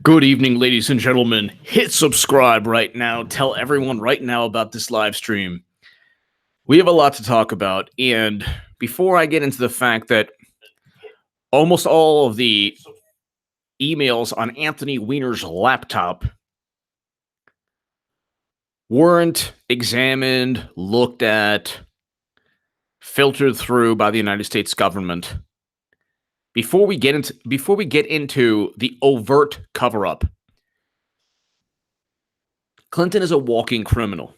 Good evening, ladies and gentlemen. Hit subscribe right now. Tell everyone right now about this live stream. We have a lot to talk about, and before I get into the fact that almost all of the emails on Anthony Weiner's laptop weren't examined, looked at, filtered through by the United States government. Before we get into the overt cover-up, Clinton is a walking criminal.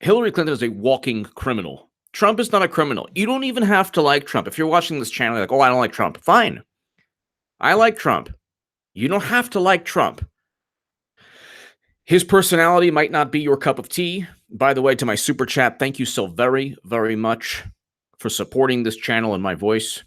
Hillary Clinton is a walking criminal. Trump is not a criminal. You don't even have to like Trump. If you're watching this channel, you're like, oh, I don't like Trump. Fine. I like Trump. You don't have to like Trump. His personality might not be your cup of tea. By the way, to my super chat, thank you so very, very much for supporting this channel and my voice.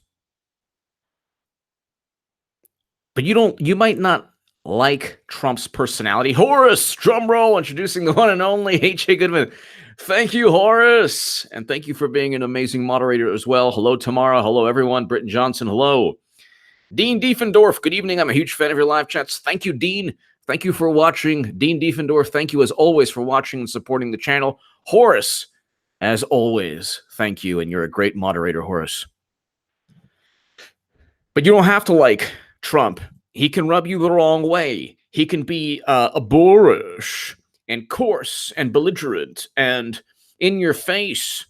But you might not like Trump's personality. Horace, drum roll, introducing the one and only H.A. Goodman. Thank you, Horace. And thank you for being an amazing moderator as well. Hello, Tamara. Hello, everyone. Britton Johnson, hello. Dean Diefendorf, good evening. I'm a huge fan of your live chats. Thank you, Dean. Thank you for watching. Dean Diefendorf, thank you as always for watching and supporting the channel. Horace, as always, thank you. And you're a great moderator, Horace. But you don't have to like Trump. He can rub you the wrong way. He can be boorish and coarse and belligerent and in your face.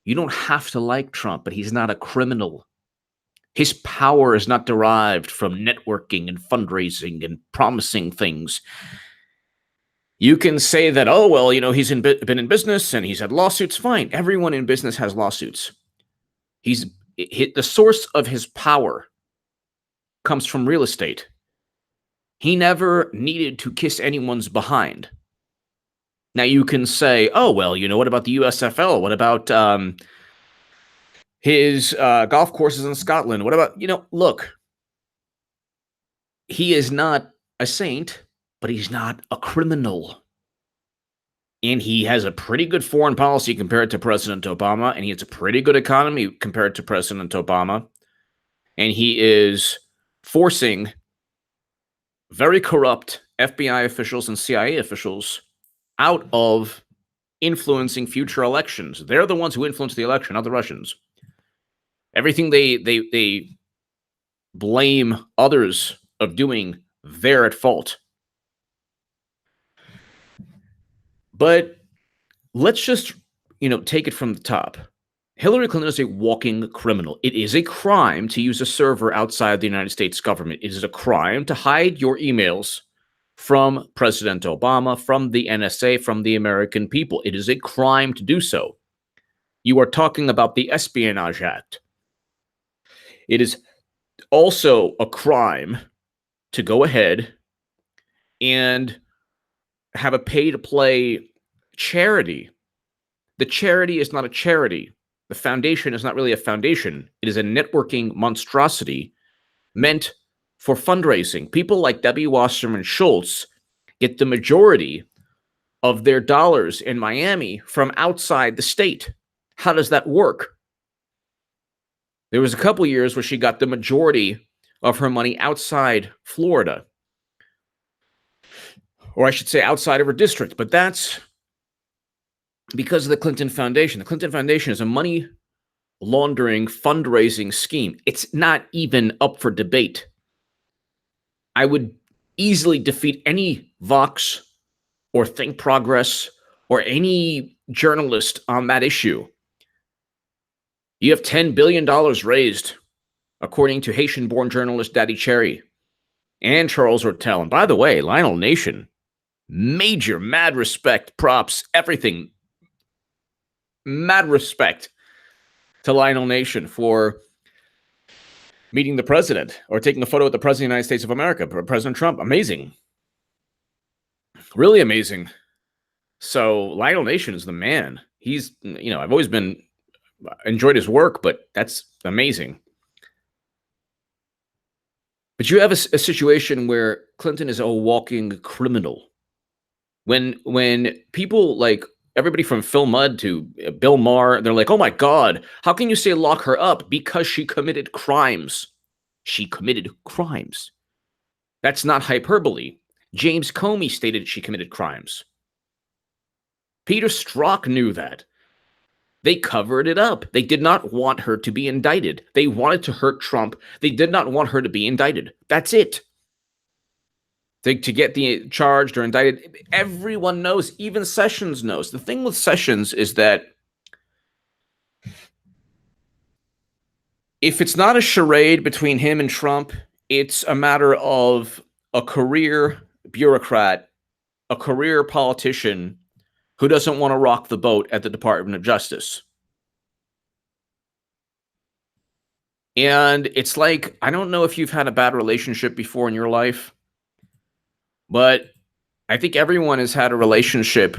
You don't have to like Trump, but he's not a criminal. His power is not derived from networking and fundraising and promising things. You can say that, oh, well, you know, he's been in business and he's had lawsuits. Fine. Everyone in business has lawsuits. The source of his power comes from real estate. He never needed to kiss anyone's behind. Now you can say, oh, well, you know, what about the USFL? What about his golf courses in Scotland? What about, you know, look, he is not a saint, but he's not a criminal. And he has a pretty good foreign policy compared to President Obama, and he has a pretty good economy compared to President Obama. And he is forcing very corrupt FBI officials and CIA officials out of influencing future elections. They're the ones who influence the election, not the Russians. Everything they blame others of doing, they're at fault. But let's just, you know, take it from the top. Hillary Clinton is a walking criminal. It is a crime to use a server outside the United States government. It is a crime to hide your emails from President Obama, from the NSA, from the American people. It is a crime to do so. You are talking about the Espionage Act. It is also a crime to go ahead and have a pay-to-play charity. The charity is not a charity. The foundation is not really a foundation. It is a networking monstrosity meant for fundraising. People like Debbie Wasserman Schultz get the majority of their dollars in Miami from outside the state. How does that work? There was a couple years where she got the majority of her money outside Florida. Or I should say outside of her district. But that's because of the Clinton Foundation. The Clinton Foundation is a money laundering fundraising scheme. It's not even up for debate. I would easily defeat any Vox or Think Progress or any journalist on that issue. You have $10 billion raised, according to Haitian-born journalist Daddy Cherry and Charles Ortel. And by the way, Lionel Nation, major, mad respect, props, everything. Mad respect to Lionel Nation for meeting the president or taking a photo with the president of the United States of America, President Trump. Amazing. Really amazing. So Lionel Nation is the man. He's, you know, I've always enjoyed his work, but that's amazing. But you have a situation where Clinton is a walking criminal. When people like everybody from Phil Mudd to Bill Maher, they're like, oh my God, how can you say lock her up? Because she committed crimes. She committed crimes. That's not hyperbole. James Comey stated she committed crimes. Peter Strzok knew that. They covered it up. They did not want her to be indicted. They wanted to hurt Trump. They did not want her to be indicted. That's it. To get the charged or indicted, everyone knows, even Sessions knows. The thing with Sessions is that if it's not a charade between him and Trump, it's a matter of a career bureaucrat, a career politician who doesn't want to rock the boat at the Department of Justice. And it's like, I don't know if you've had a bad relationship before in your life, but I think everyone has had a relationship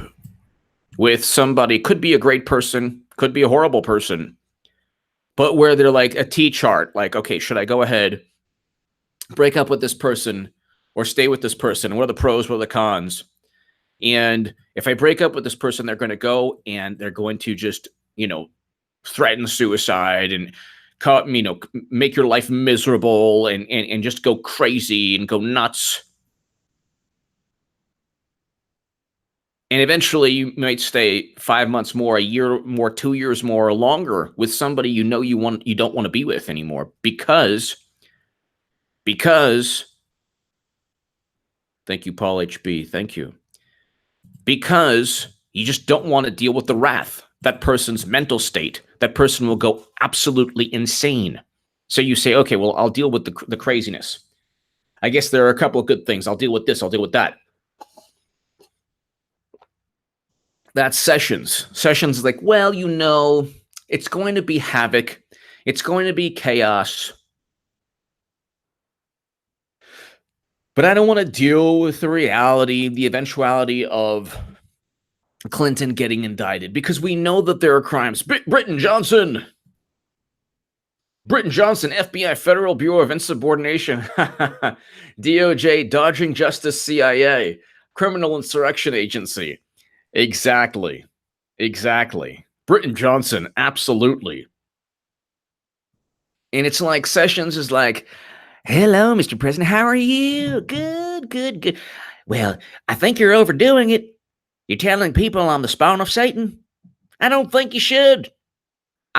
with somebody, could be a great person, could be a horrible person, but where they're like a T-chart, like, okay, should I go ahead, break up with this person, or stay with this person? What are the pros, what are the cons? And if I break up with this person, they're going to go and they're going to just, threaten suicide and make your life miserable and just go crazy and go nuts. And eventually you might stay 5 months more, a year more, 2 years more, or longer with somebody you don't want to be with anymore because thank you, Paul HB. Thank you. Because you just don't want to deal with the wrath, that person's mental state. That person will go absolutely insane. So you say, okay, well, I'll deal with the craziness. I guess there are a couple of good things. I'll deal with this. I'll deal with that. That's Sessions. Sessions is like, well, it's going to be havoc. It's going to be chaos. But I don't want to deal with the reality, the eventuality of Clinton getting indicted, because we know that there are crimes. Britton Johnson, FBI Federal Bureau of Insubordination, DOJ, Dodging Justice, CIA, Criminal Insurrection Agency. Exactly. Britton Johnson, absolutely. And it's like Sessions is like, hello, Mr. President, how are you? Good. Well, I think you're overdoing it. You're telling people I'm the spawn of Satan? I don't think you should.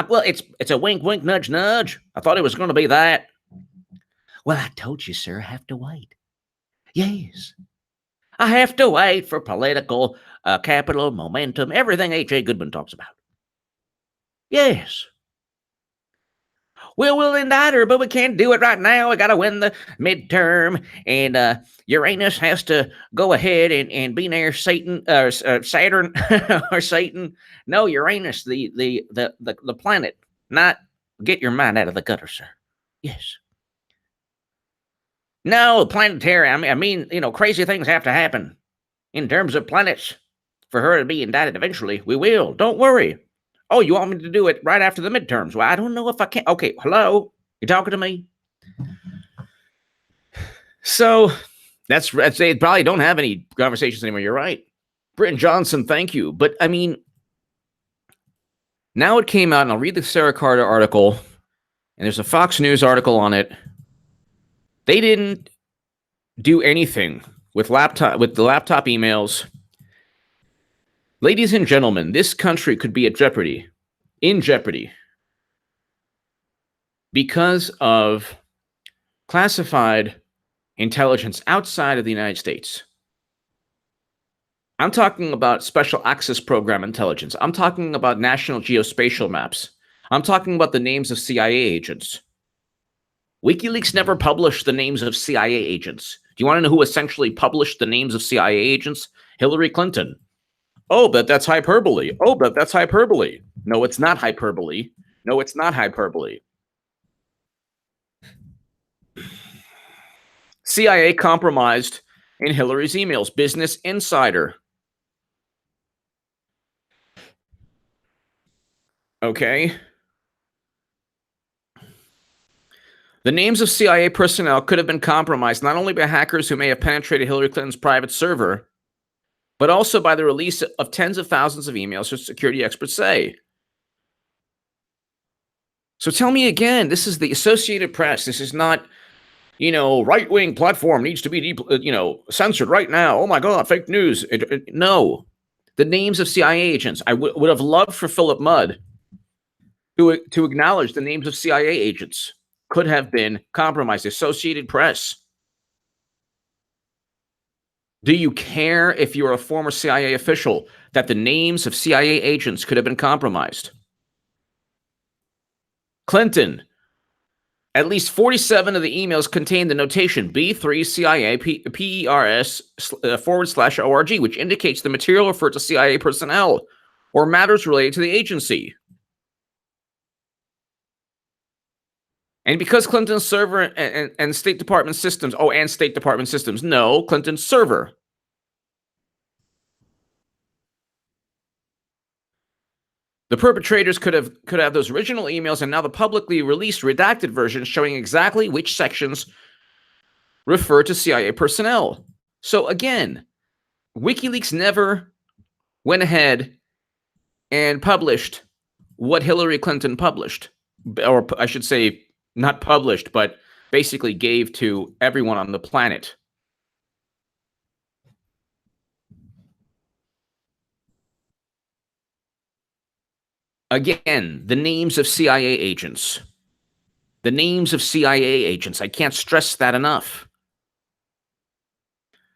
Well, it's a wink, wink, nudge, nudge. I thought it was going to be that. Well, I told you, sir, I have to wait. Yes. I have to wait for political capital, momentum, everything H.A. Goodman talks about. Yes. We'll indict her, but we can't do it right now. We got to win the midterm, and Uranus has to go ahead and be near Satan, Saturn, or Satan. No, Uranus, the planet. Not get your mind out of the gutter, sir. Yes. No, planetary. I mean, crazy things have to happen in terms of planets for her to be indicted eventually. We will. Don't worry. Oh, you want me to do it right after the midterms? Well, I don't know if I can. Okay, hello? You talking to me? So they probably don't have any conversations anymore. You're right. Britton Johnson, thank you. But I mean, now it came out, and I'll read the Sarah Carter article, and there's a Fox News article on it. They didn't do anything with the laptop emails. Ladies and gentlemen, this country could be in jeopardy, because of classified intelligence outside of the United States. I'm talking about special access program intelligence. I'm talking about national geospatial maps. I'm talking about the names of CIA agents. WikiLeaks never published the names of CIA agents. Do you want to know who essentially published the names of CIA agents? Hillary Clinton. Oh, but that's hyperbole. Oh, but that's hyperbole. No, it's not hyperbole. No, it's not hyperbole. CIA compromised in Hillary's emails. Business Insider. Okay. The names of CIA personnel could have been compromised not only by hackers who may have penetrated Hillary Clinton's private server, but also by the release of tens of thousands of emails, as security experts say. So tell me again, this is the Associated Press. This is not right-wing platform needs to be, censored right now. Oh my God, fake news. No. The names of CIA agents. I would have loved for Philip Mudd to acknowledge the names of CIA agents could have been compromised. Associated Press. Do you care if you're a former CIA official that the names of CIA agents could have been compromised? Clinton. At least 47 of the emails contain the notation B3 CIA PERS /ORG, which indicates the material referred to CIA personnel or matters related to the agency. And because Clinton's server and State Department systems, and State Department systems, no, Clinton's server. The perpetrators could have those original emails and now the publicly released redacted version showing exactly which sections refer to CIA personnel. So again, WikiLeaks never went ahead and published what Hillary Clinton published, or I should say not published, but basically gave to everyone on the planet. Again, the names of CIA agents. The names of CIA agents. I can't stress that enough.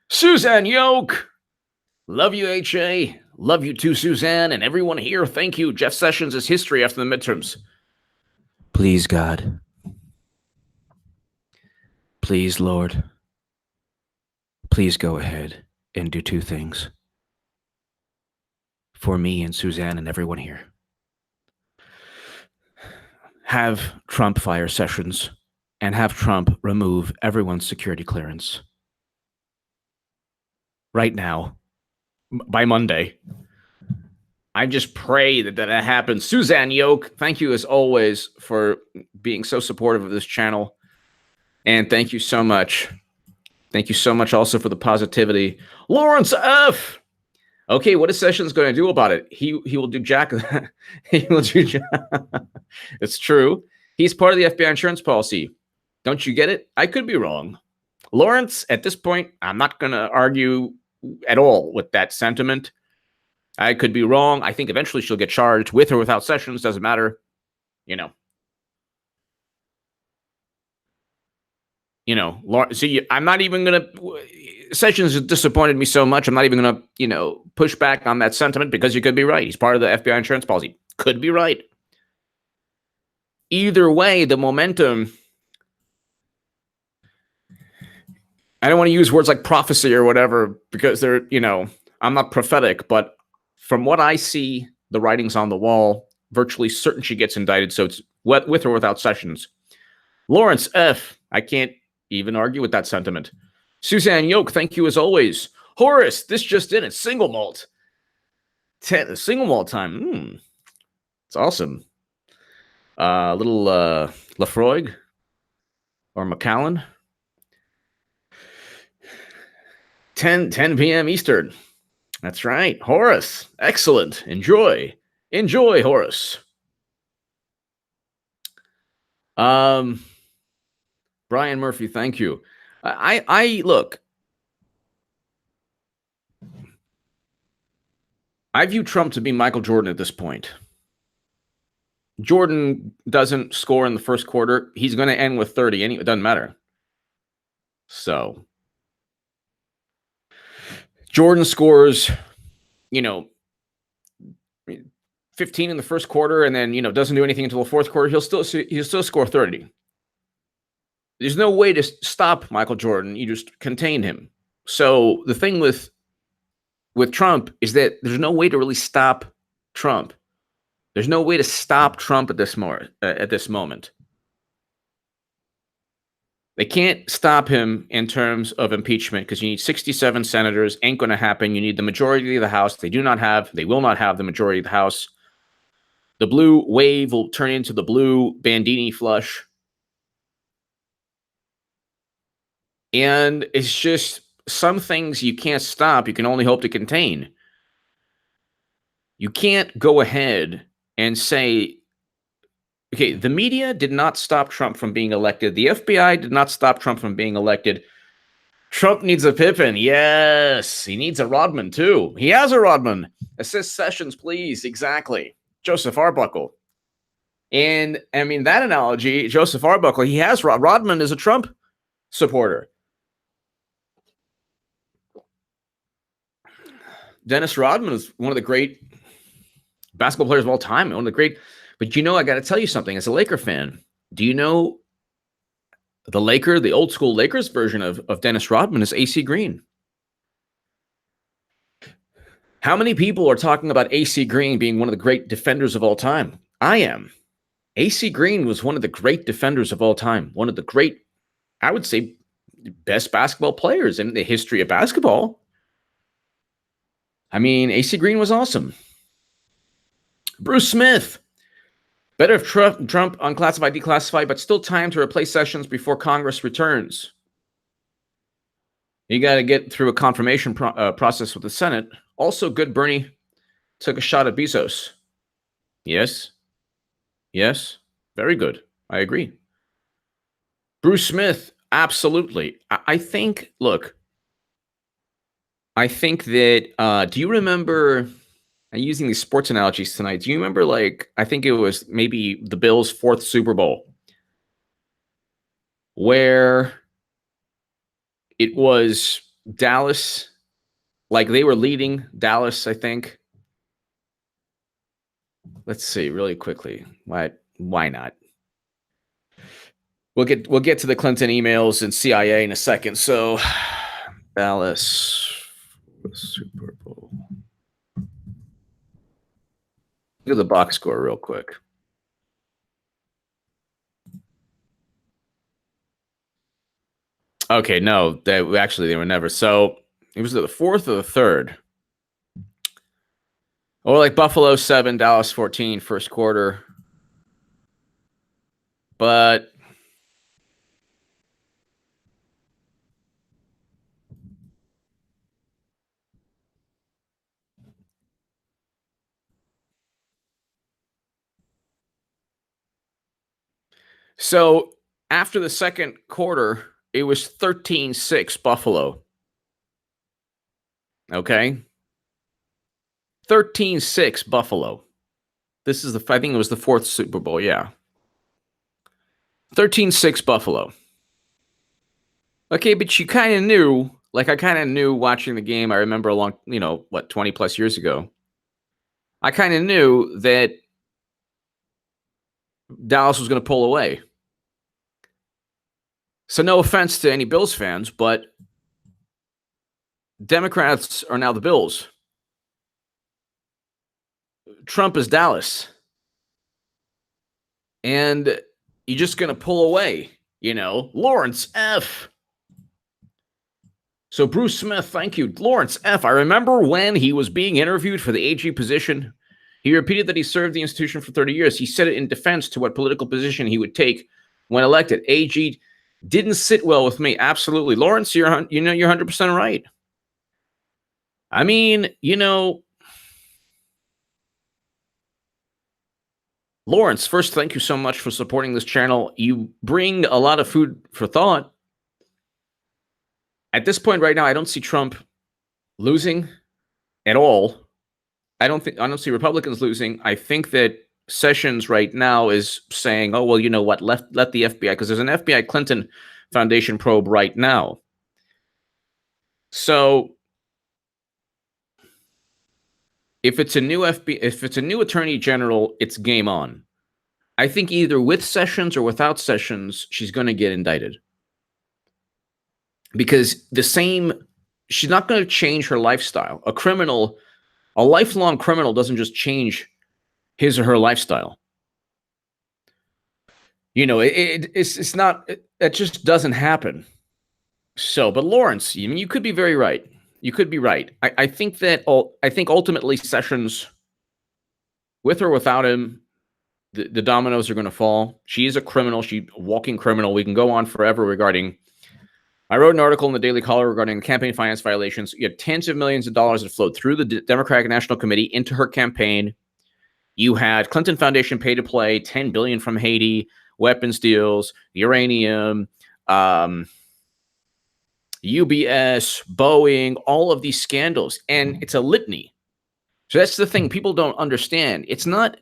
Suzanne Yoke. Love you, H.A. Love you too, Suzanne, and everyone here. Thank you. Jeff Sessions is history after the midterms. Please, God. Please, Lord. Please go ahead and do two things. For me and Suzanne and everyone here. Have Trump fire Sessions and have Trump remove everyone's security clearance. Right now, by Monday. I just pray that happens. Suzanne Yoke, thank you as always for being so supportive of this channel. And thank you so much. Thank you so much also for the positivity. Lawrence F. Okay, what is Sessions going to do about it? He will do jack. He will do jack. It's true. He's part of the FBI insurance policy. Don't you get it? I could be wrong. Lawrence, at this point, I'm not going to argue at all with that sentiment. I could be wrong. I think eventually she'll get charged with or without Sessions. Doesn't matter. See, I'm not even going to... Sessions has disappointed me so much. I'm not even going to, push back on that sentiment because you could be right. He's part of the FBI insurance policy. Could be right. Either way, the momentum... I don't want to use words like prophecy or whatever because they're, I'm not prophetic, but from what I see, the writing's on the wall, virtually certain she gets indicted. So it's with or without Sessions. Lawrence F. I can't even argue with that sentiment. Suzanne Yoke, thank you as always. Horace, this just in, it's single malt. Single malt time. It's awesome. Little Lafroig or Macallan. 10 p.m. Eastern. That's right. Horace. Excellent. Enjoy, Horace. Brian Murphy, thank you. I look. I view Trump to be Michael Jordan at this point. Jordan doesn't score in the first quarter. He's going to end with 30. It doesn't matter. So Jordan scores, 15 in the first quarter and then, doesn't do anything until the fourth quarter. He'll still score 30. There's no way to stop Michael Jordan. You just contain him. So the thing with Trump is that there's no way to really stop Trump. There's no way to stop Trump at this moment. They can't stop him in terms of impeachment because you need 67 senators. Ain't going to happen. You need the majority of the House. They will not have the majority of the House. The blue wave will turn into the blue Bandini flush. And it's just some things you can't stop. You can only hope to contain. You can't go ahead and say Okay, the media did not stop Trump from being elected. The FBI did not stop Trump from being elected. Trump needs a Pippin. Yes, he needs a Rodman, too. He has a Rodman. Assist Sessions, please. Exactly. Joseph Arbuckle. And, I mean, that analogy, Joseph Arbuckle, he has Rodman is a Trump supporter. Dennis Rodman is one of the great basketball players of all time. One of the great. But, I got to tell you something. As a Laker fan, do you know the old school Lakers version of Dennis Rodman is AC Green? How many people are talking about AC Green being one of the great defenders of all time? I am. AC Green was one of the great defenders of all time. One of the great, I would say, best basketball players in the history of basketball. I mean, AC Green was awesome. Bruce Smith. Better if Trump unclassified, declassified, but still time to replace Sessions before Congress returns. You got to get through a confirmation process with the Senate. Also, good Bernie took a shot at Bezos. Yes. Yes. Very good. I agree. Bruce Smith, absolutely. I think, look, I think that, do you remember, I'm using these sports analogies tonight. Do you remember, I think it was maybe the Bills' 4th Super Bowl, where it was Dallas, they were leading Dallas, I think. Let's see really quickly. Why not? We'll get to the Clinton emails and CIA in a second. So, Dallas Super Bowl. Look at the box score real quick. Okay, no, they were never. So it was the 4th or the 3rd. Or Buffalo 7, Dallas 14, first quarter. But so after the second quarter, it was 13-6 Buffalo. Okay? 13-6 Buffalo. This is I think it was the 4th Super Bowl, yeah. 13-6 Buffalo. Okay, but you kind of knew, I kind of knew watching the game. I remember a long, 20 plus years ago. I kind of knew that Dallas was going to pull away. So no offense to any Bills fans, but Democrats are now the Bills. Trump is Dallas. And you're just going to pull away, Lawrence F. So Bruce Smith, thank you. Lawrence F. I remember when he was being interviewed for the AG position, he repeated that he served the institution for 30 years. He said it in defense to what political position he would take when elected. AG didn't sit well with me. Absolutely. Lawrence, you're 100% right. I mean, Lawrence, first, thank you so much for supporting this channel. You bring a lot of food for thought. At this point right now, I don't see Trump losing at all. I don't see Republicans losing. I think that Sessions right now is saying, oh, well, you know what, let the FBI, because there's an FBI Clinton Foundation probe right now. So if it's a new attorney general, it's game on. I think either with Sessions or without Sessions, she's going to get indicted. Because she's not going to change her lifestyle. A lifelong criminal doesn't just change his or her lifestyle. It's not, it just doesn't happen. So, but Lawrence, you could be very right. You could be right. I think ultimately Sessions, with or without him, the dominoes are going to fall. She is a criminal. She's a walking criminal. We can go on forever regarding. I wrote an article in the Daily Caller regarding campaign finance violations. You had tens of millions of dollars that flowed through the Democratic National Committee into her campaign. You had Clinton Foundation pay to play, $10 billion from Haiti, weapons deals, uranium, UBS, Boeing, all of these scandals. And it's a litany. So that's the thing people don't understand. It's not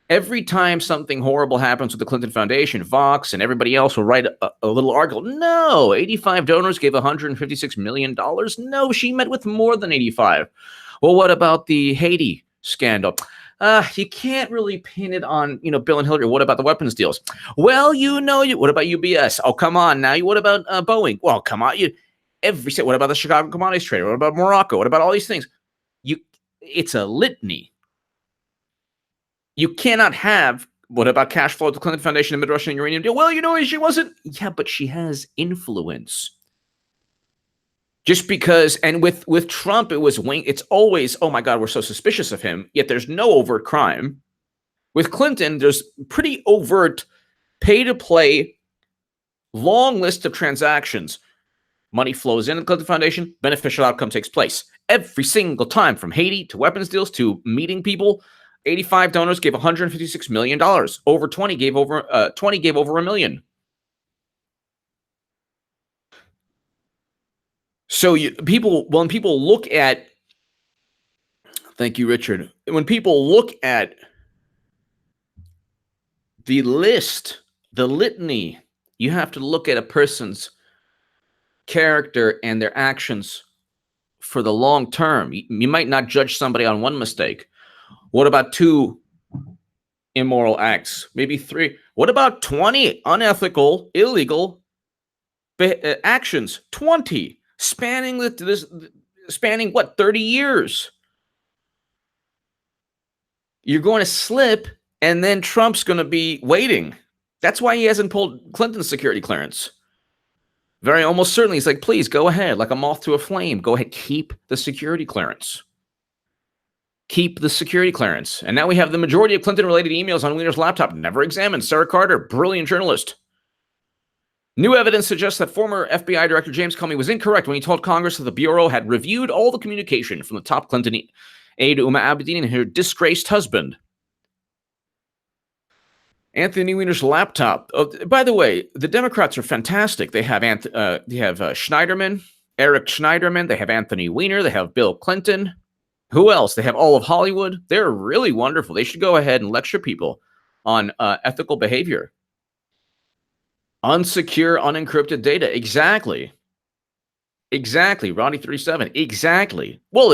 every time something horrible happens with the Clinton Foundation, Vox and everybody else will write a little article. No, 85 donors gave $156 million. No, she met with more than 85. Well, what about the Haiti scandal? You can't really pin it on, Bill and Hillary. What about the weapons deals? Well, what about UBS? Oh, come on now. What about Boeing? Well, come on. What about the Chicago commodities trade? What about Morocco? What about all these things? It's a litany. You cannot have, what about cash flow to the Clinton Foundation and Mid-Russian uranium deal? Well, she wasn't. Yeah, but she has influence. Just because, and with Trump, it's always, oh my God, we're so suspicious of him, yet there's no overt crime. With Clinton, there's pretty overt pay-to-play, long list of transactions. Money flows in the Clinton Foundation, beneficial outcome takes place. Every single time, from Haiti to weapons deals to meeting people, 85 donors gave $156 million. Over 20 gave over $1 million. So when people look at, thank you, Richard. When people look at the list, the litany, you have to look at a person's character and their actions for the long term. You might not judge somebody on one mistake. What about 2 immoral acts? Maybe 3. What about 20 unethical, illegal actions? 20 spanning what, 30 years? You're going to slip, and then Trump's going to be waiting. That's why he hasn't pulled Clinton's security clearance. Almost certainly, he's like, please go ahead, like a moth to a flame. Go ahead, keep the security clearance. Keep the security clearance. And now we have the majority of Clinton-related emails on Weiner's laptop never examined. Sarah Carter, brilliant journalist. New evidence suggests that former FBI Director James Comey was incorrect when he told Congress that the Bureau had reviewed all the communication from the top Clinton aide Huma Abedin and her disgraced husband. Anthony Weiner's laptop. Oh, by the way, the Democrats are fantastic. They have Schneiderman, Eric Schneiderman. They have Anthony Weiner. They have Bill Clinton. Who else? They have all of Hollywood. They're really wonderful. They should go ahead and lecture people on ethical behavior. Unsecure, unencrypted data. Exactly. Ronnie 37. Exactly. Well,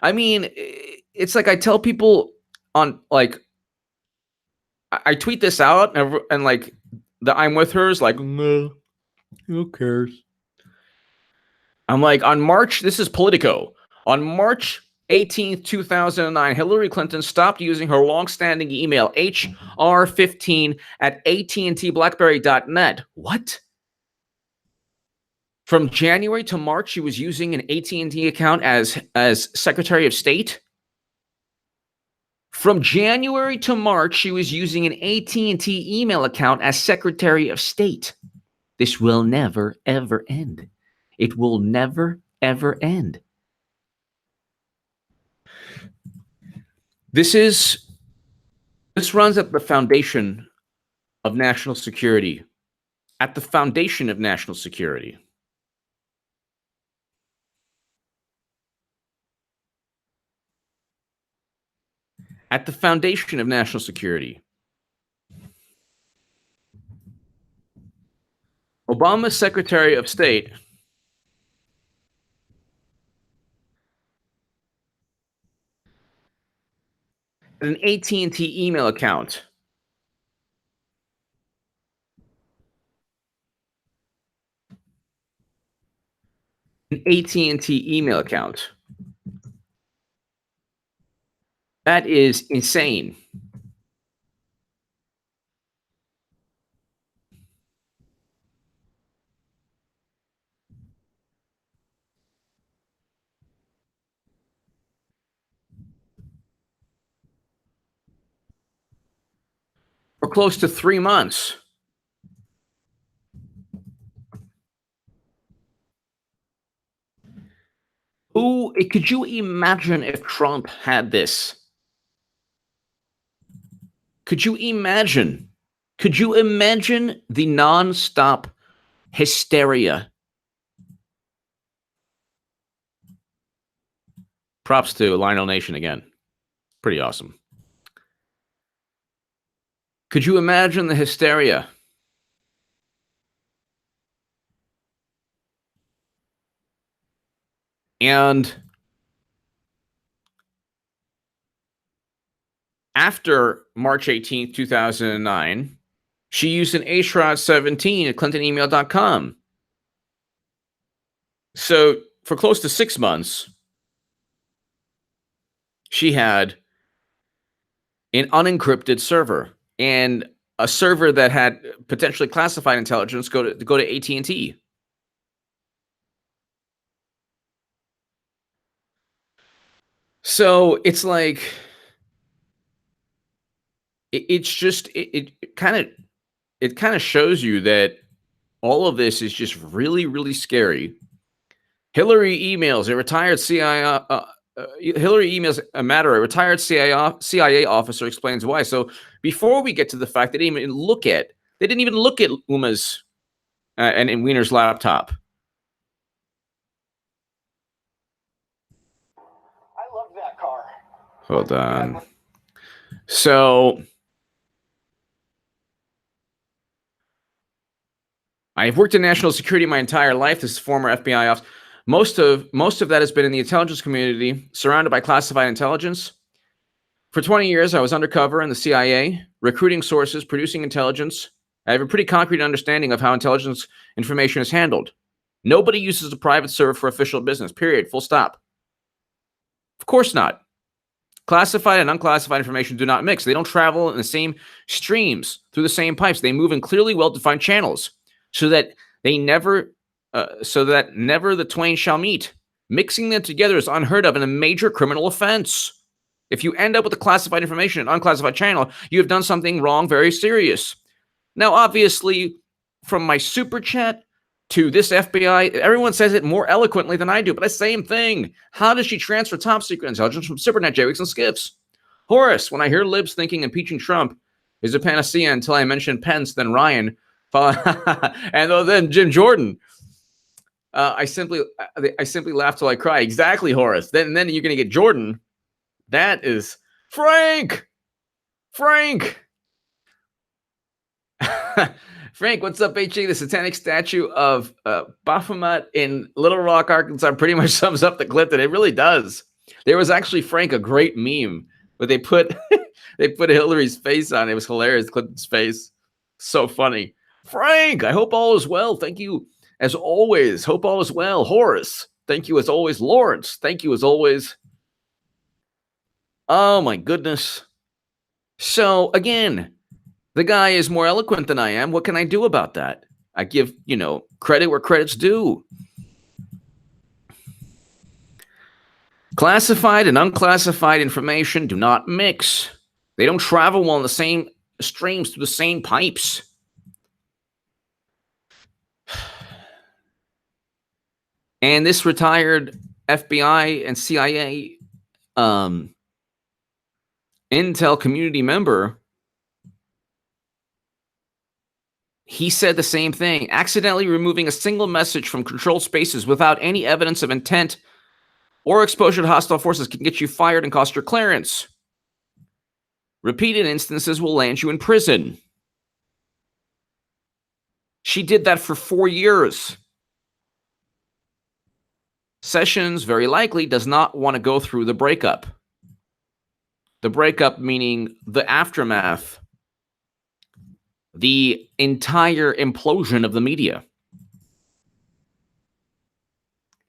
it's like I tell people on, like, I tweet this out and like the I'm with her is like, no, who cares? I'm like, this is Politico. On March 18th, 2009, Hillary Clinton stopped using her long-standing email, hr15 at AT&TBlackberry.net. What? From January to March, she was using an AT&T account as Secretary of State. From January to March, she was using an AT&T email account as Secretary of State. This will never, ever end. It will never, ever end. This runs at the foundation of national security. At the foundation of national security. At the foundation of national security. Obama's Secretary of State an AT&T email account. An AT&T email account. That is insane. For close to 3 months. Could you imagine if Trump had this? Could you imagine? Could you imagine the nonstop hysteria? Props to Lionel Nation again. Pretty awesome. Could you imagine the hysteria? And after March 18th, 2009, she used an HROT17 at clintonemail.com. So for close to 6 months, she had an unencrypted server and a server that had potentially classified intelligence go to AT&T. So it's like it kind of shows you that all of this is just really, really scary. Hillary emails a retired CIA. Hillary emails a matter. A retired CIA officer explains why. So before we get to the fact they didn't even look at Huma's and Wiener's laptop. I love that car. Hold on. So I've worked in national security my entire life. This is former FBI officer. Most of that has been in the intelligence community, surrounded by classified intelligence. For 20 years, I was undercover in the CIA, recruiting sources, producing intelligence. I have a pretty concrete understanding of how intelligence information is handled. Nobody uses a private server for official business, period, full stop. Of course not. Classified and unclassified information do not mix. They don't travel in the same streams through the same pipes. They move in clearly well-defined channels so that never the twain shall meet. Mixing them together is unheard of and a major criminal offense. If you end up with the classified information in an unclassified channel, you have done something wrong, very serious. Now, obviously, from my super chat to this FBI, everyone says it more eloquently than I do, but the same thing. How does she transfer top secret intelligence from SuperNet, JWICs, and skiffs? Horace, when I hear libs thinking impeaching Trump is a panacea until I mention Pence, then Ryan, and then Jim Jordan. I simply laugh till I cry. Exactly, Horace. Then you're going to get Jordan. That is Frank. Frank, what's up, HA? The satanic statue of Baphomet in Little Rock, Arkansas pretty much sums up the Clinton. It really does. There was actually, Frank, a great meme, but they put Hillary's face on. It was hilarious, Clinton's face. So funny. Frank, I hope all is well. Thank you, as always. Hope all is well. Horace, thank you, as always. Lawrence, thank you, as always. Oh, my goodness. So, again, the guy is more eloquent than I am. What can I do about that? I give, credit where credit's due. Classified and unclassified information do not mix. They don't travel well in the same streams through the same pipes. And this retired FBI and CIA Intel community member, he said the same thing. Accidentally removing a single message from controlled spaces without any evidence of intent or exposure to hostile forces can get you fired and cost your clearance. Repeated instances will land you in prison. She did that for 4 years. Sessions very likely does not want to go through the breakup. The breakup meaning the aftermath, the entire implosion of the media.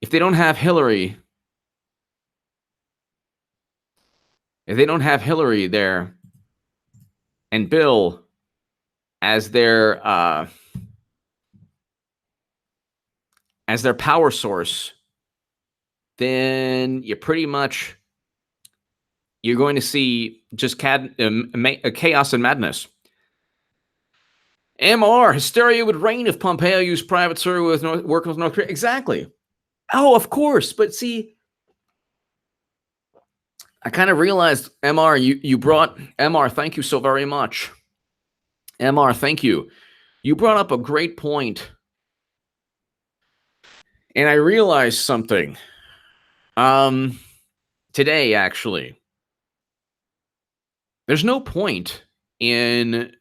If they don't have Hillary, there and Bill as their power source, then you're going to see just chaos and madness. MR, hysteria would reign if Pompeo used private server working with North Korea. Exactly. Oh, of course. But see, I kind of realized, MR, you brought, MR, thank you so very much. MR, thank you. You brought up a great point. And I realized something. Today, actually. There's no point in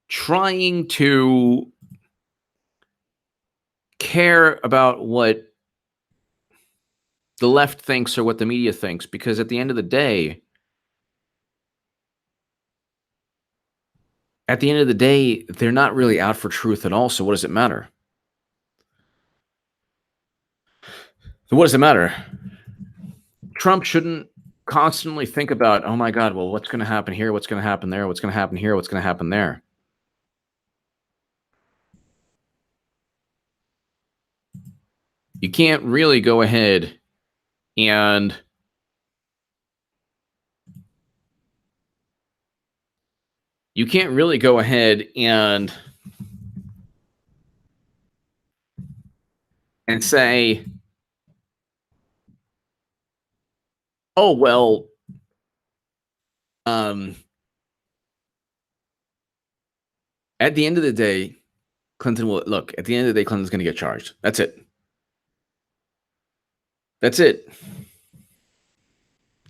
trying to care about what the left thinks or what the media thinks, because at the end of the day, they're not really out for truth at all. So what does it matter? Trump shouldn't constantly think about, oh my God, well, what's going to happen here? What's going to happen there? What's going to happen here? What's going to happen there? You can't really go ahead and say, oh, well, at the end of the day, Clinton's going to get charged. That's it.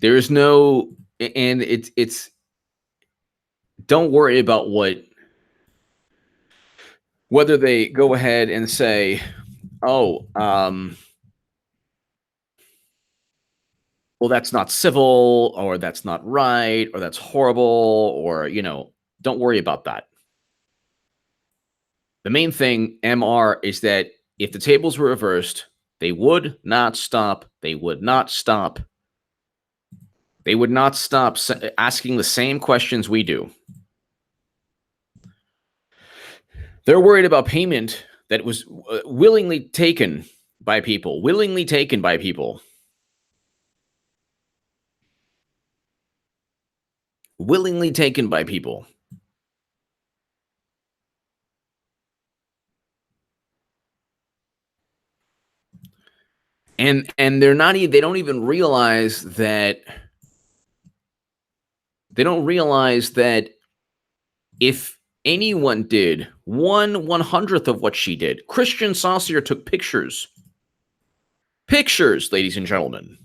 There is no, and it's, don't worry about whether they go ahead and say, oh, well, that's not civil, or that's not right, or that's horrible, or, don't worry about that. The main thing, MR, is that if the tables were reversed, they would not stop. They would not stop asking the same questions we do. They're worried about payment that was willingly taken by people. And they don't even realize that if anyone did 1/100th of what she did, Christian Saucier took pictures, ladies and gentlemen,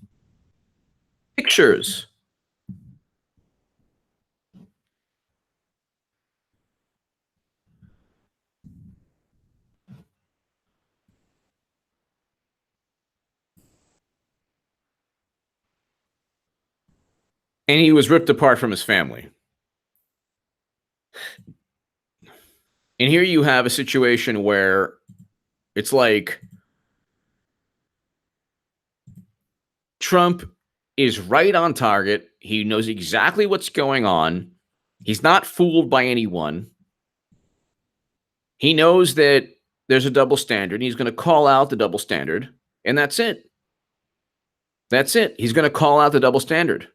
pictures. And he was ripped apart from his family. And here you have a situation where it's like Trump is right on target. He knows exactly what's going on. He's not fooled by anyone. He knows that there's a double standard. He's going to call out the double standard, and that's it. He's going to call out the double standard.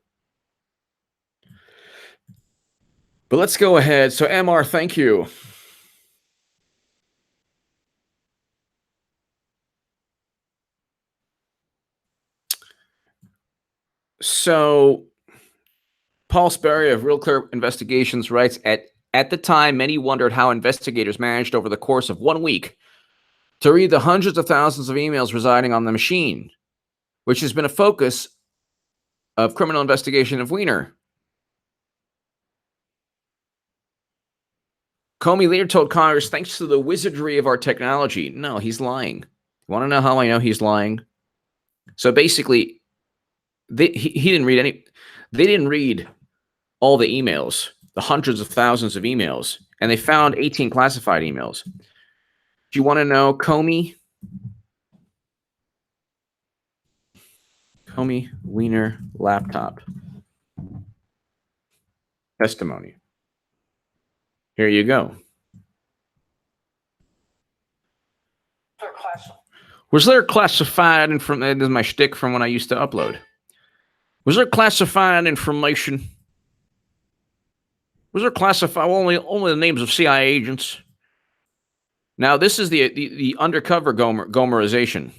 But let's go ahead. So, MR, thank you. So, Paul Sperry of Real Clear Investigations writes, at the time, many wondered how investigators managed over the course of 1 week to read the hundreds of thousands of emails residing on the machine, which has been a focus of criminal investigation of Weiner. Comey later told Congress, thanks to the wizardry of our technology. No, he's lying. You want to know how I know he's lying? So basically, he didn't read any. They didn't read all the emails, the hundreds of thousands of emails, and they found 18 classified emails. Do you want to know Comey? Comey Weiner laptop testimony. Here you go. Was there classified information? This is my shtick from when I used to upload. Was there classified information? Was there classified only the names of CIA agents? Now this is the undercover Gomerization.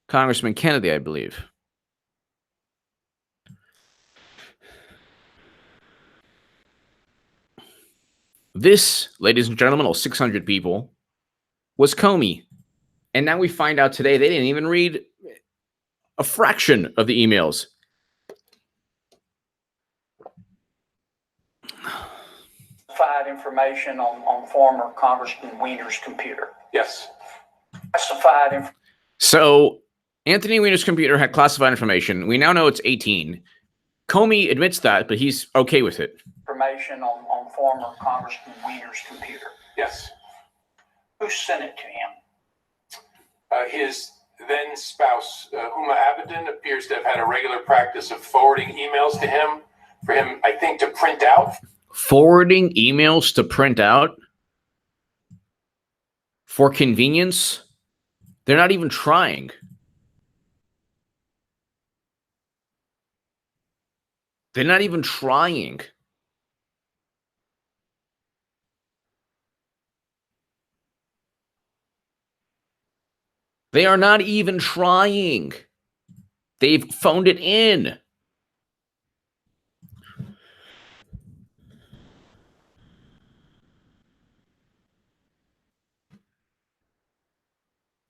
Congressman Kennedy, I believe. This, ladies and gentlemen, all 600 people, was Comey. And now we find out today they didn't even read a fraction of the emails. Classified information on former Congressman Weiner's computer. Yes. Classified information. So Anthony Weiner's computer had classified information. We now know it's 18. Comey admits that, but he's okay with it. Information on former Congressman Weiner's computer. Yes. Who sent it to him? His then spouse, Huma Abedin, appears to have had a regular practice of forwarding emails to him for him, I think, to print out. Forwarding emails to print out for convenience? They're not even trying. They're not even trying. They are not even trying. They've phoned it in.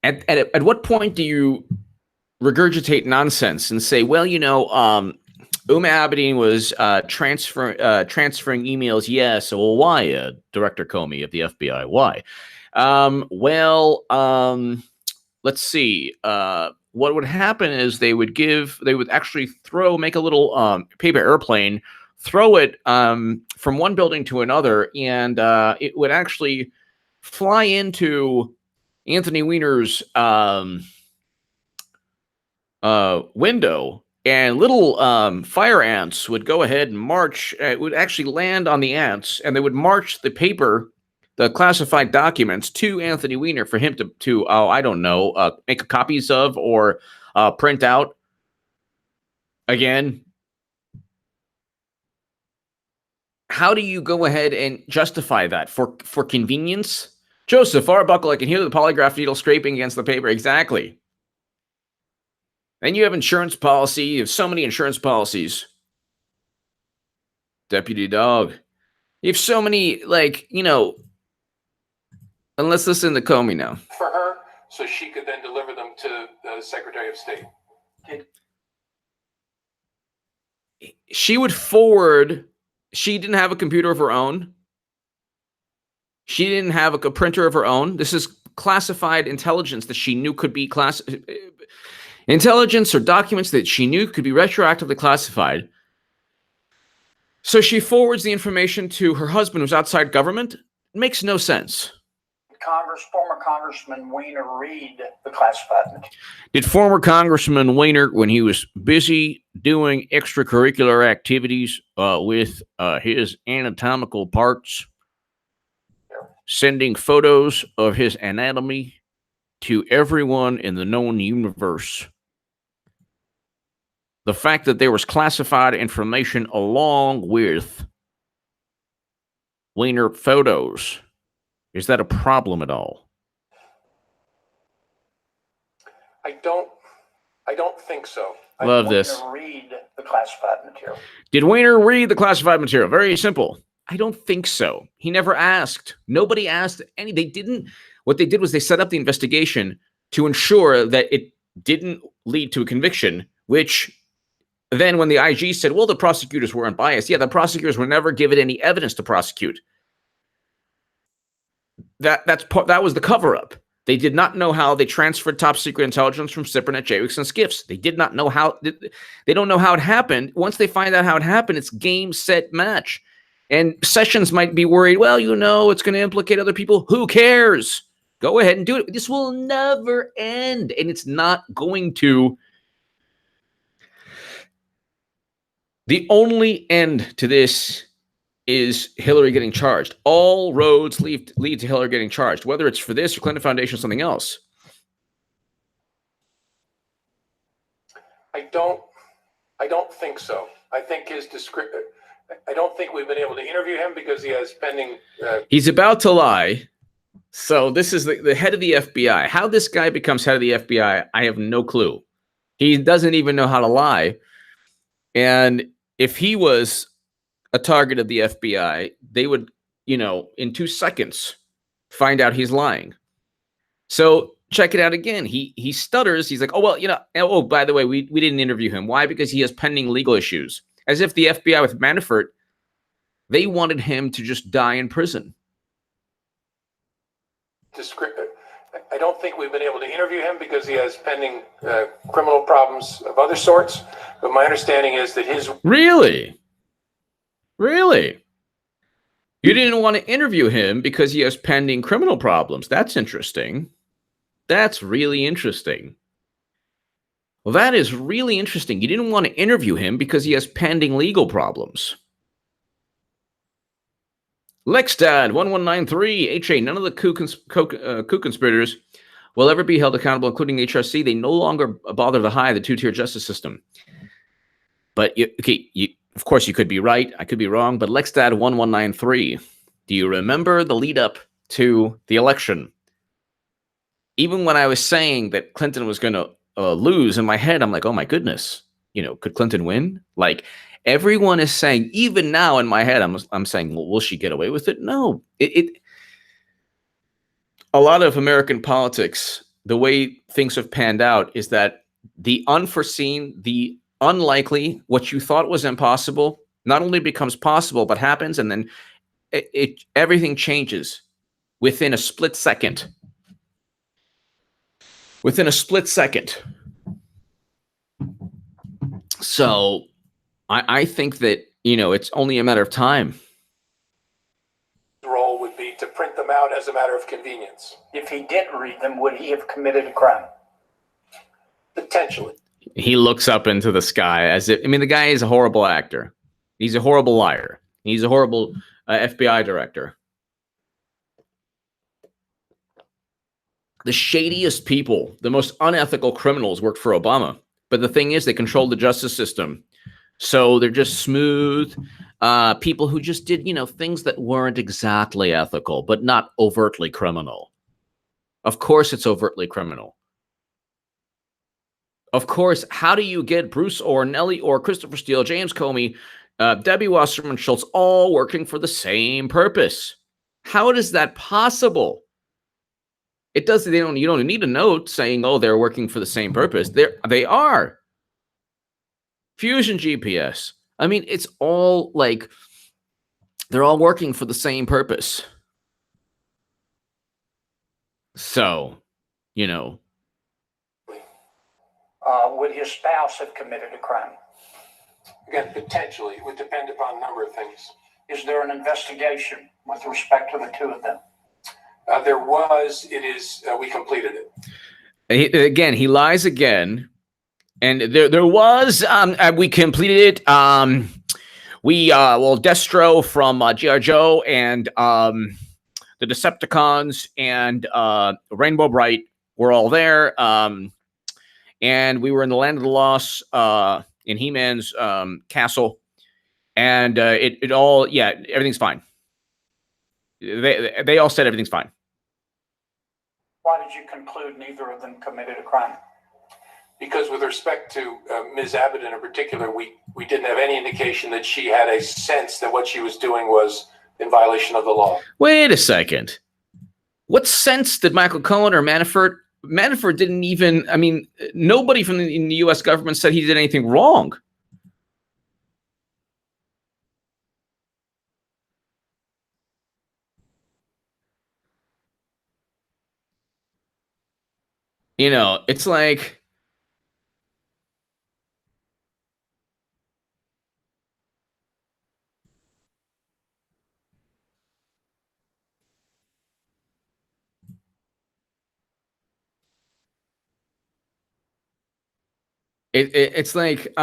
At what point do you regurgitate nonsense and say, well, you know, Huma Abedin was transferring emails? Yes. Well, why, Director Comey of the FBI? Why? Let's see. What would happen is they would actually make a little paper airplane, throw it from one building to another, and it would actually fly into Anthony Weiner's window, and little fire ants would go ahead and march. It would actually land on the ants, and they would march the paper, the classified documents, to Anthony Weiner for him to I don't know, make copies of or print out. Again, how do you go ahead and justify that for convenience? Joseph Arbuckle, I can hear the polygraph needle scraping against the paper. Exactly. Then you have insurance policy. You have so many insurance policies. Deputy Dog. You have so many, like, you know, and let's listen to Comey now. For her, so she could then deliver them to the Secretary of State. She would forward. She didn't have a computer of her own. She didn't have a printer of her own. This is classified intelligence that she knew could be intelligence or documents that she knew could be retroactively classified. So she forwards the information to her husband who's outside government. It makes no sense. Former Congressman Weiner read the classified material. Did former Congressman Weiner, when he was busy doing extracurricular activities with his anatomical parts, sending photos of his anatomy to everyone in the known universe, the fact that there was classified information along with Weiner photos, is that a problem at all? I don't think so. Love this. Read the classified material. Did Weiner read the classified material? Very simple. I don't think so. He never asked. Nobody asked any. They didn't. What they did was they set up the investigation to ensure that it didn't lead to a conviction, which then when the IG said, well, the prosecutors were unbiased. Yeah, the prosecutors were never given any evidence to prosecute. That was the cover-up. They did not know how they transferred top secret intelligence from SIPRNet, JWICs, and SCIFs. They did not know how. They don't know how it happened. Once they find out how it happened, it's game, set, match. And Sessions might be worried, well, you know, it's going to implicate other people. Who cares? Go ahead and do it. This will never end, and it's not going to. The only end to this is Hillary getting charged. All roads lead to Hillary getting charged, whether it's for this or Clinton Foundation or something else. I don't think so. I think his description. I don't think we've been able to interview him because he has pending. He's about to lie. So this is the head of the FBI. How this guy becomes head of the FBI, I have no clue. He doesn't even know how to lie. And if he was a target of the FBI, they would in 2 seconds, find out he's lying. So check it out again. He stutters. He's like, oh, well, oh, by the way, we didn't interview him. Why? Because he has pending legal issues. As if the FBI with Manafort, they wanted him to just die in prison. I don't think we've been able to interview him because he has pending criminal problems of other sorts. But my understanding is that his... Really? You didn't want to interview him because he has pending criminal problems. That's interesting. That's really interesting. Well, that is really interesting. You didn't want to interview him because he has pending legal problems. Lexdad1193, HA, none of the coup conspirators will ever be held accountable, including HRC. They no longer bother to hide the two-tier justice system. But, of course, you could be right. I could be wrong. But Lexdad1193, do you remember the lead up to the election? Even when I was saying that Clinton was going to lose, in my head, I'm like, oh, my goodness. Could Clinton win? Like, everyone is saying, even now in my head, I'm saying, well, will she get away with it? No. A lot of American politics, the way things have panned out is that the unforeseen, the unlikely, what you thought was impossible, not only becomes possible, but happens, and then everything changes within a split second. Within a split second. So I think that, it's only a matter of time. Role would be to print them out as a matter of convenience. If he did read them, would he have committed a crime? Potentially. He looks up into the sky as if, the guy is a horrible actor. He's a horrible liar. He's a horrible FBI director. The shadiest people, the most unethical criminals worked for Obama. But the thing is, they controlled the justice system. So they're just smooth people who just did, things that weren't exactly ethical, but not overtly criminal. Of course, it's overtly criminal. Of course, how do you get Bruce or Nellie or Christopher Steele, James Comey, Debbie Wasserman Schultz all working for the same purpose? How is that possible? It does. You don't need a note saying, "Oh, they're working for the same purpose." They are. Fusion GPS. It's all like they're all working for the same purpose. So, Would his spouse have committed a crime? Again, potentially. It would depend upon a number of things. Is there an investigation with respect to the two of them? There was. It is. We completed it. Again, he lies again. And there was. We completed it. Destro from G.I. Joe and the Decepticons and Rainbow Bright were all there. And we were in the Land of the Lost in He-Man's castle. And it all, everything's fine. They all said everything's fine. Why did you conclude neither of them committed a crime? Because with respect to Ms. Abedin in particular, we didn't have any indication that she had a sense that what she was doing was in violation of the law. Wait a second. What sense did Michael Cohen or Manafort? Manafort didn't even, nobody from in the U.S. government said he did anything wrong. It's like, it's like,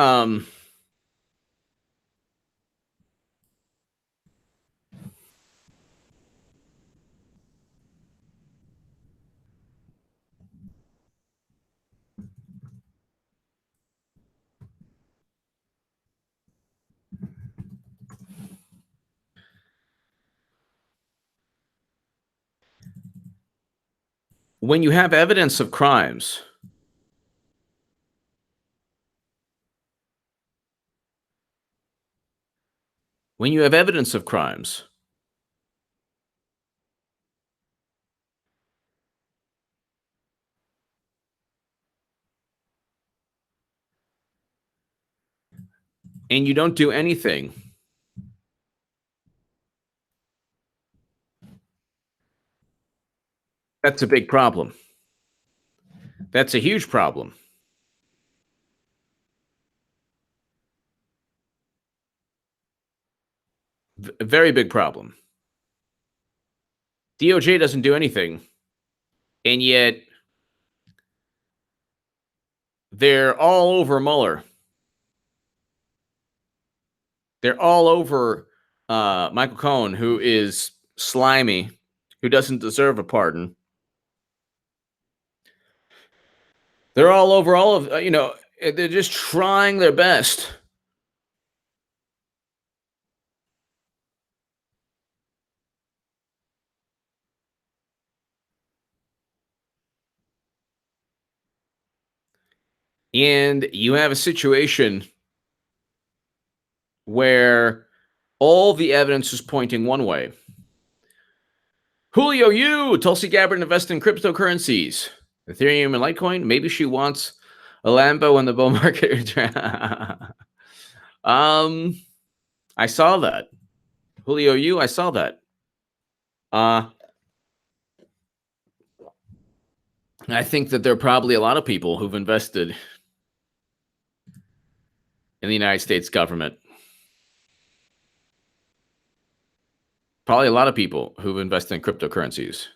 when you have evidence of crimes, and you don't do anything, that's a big problem. That's a huge problem. A very big problem. DOJ doesn't do anything, and yet they're all over Mueller. They're all over Michael Cohen, who is slimy, who doesn't deserve a pardon. They're all over all of, they're just trying their best. And you have a situation where all the evidence is pointing one way. Julio Yu, Tulsi Gabbard invests in cryptocurrencies, Ethereum and Litecoin. Maybe she wants a Lambo when the bull market. I saw that. Julio Yu, I saw that. I think that there are probably a lot of people who've invested in the United States government. Probably a lot of people who've invested in cryptocurrencies.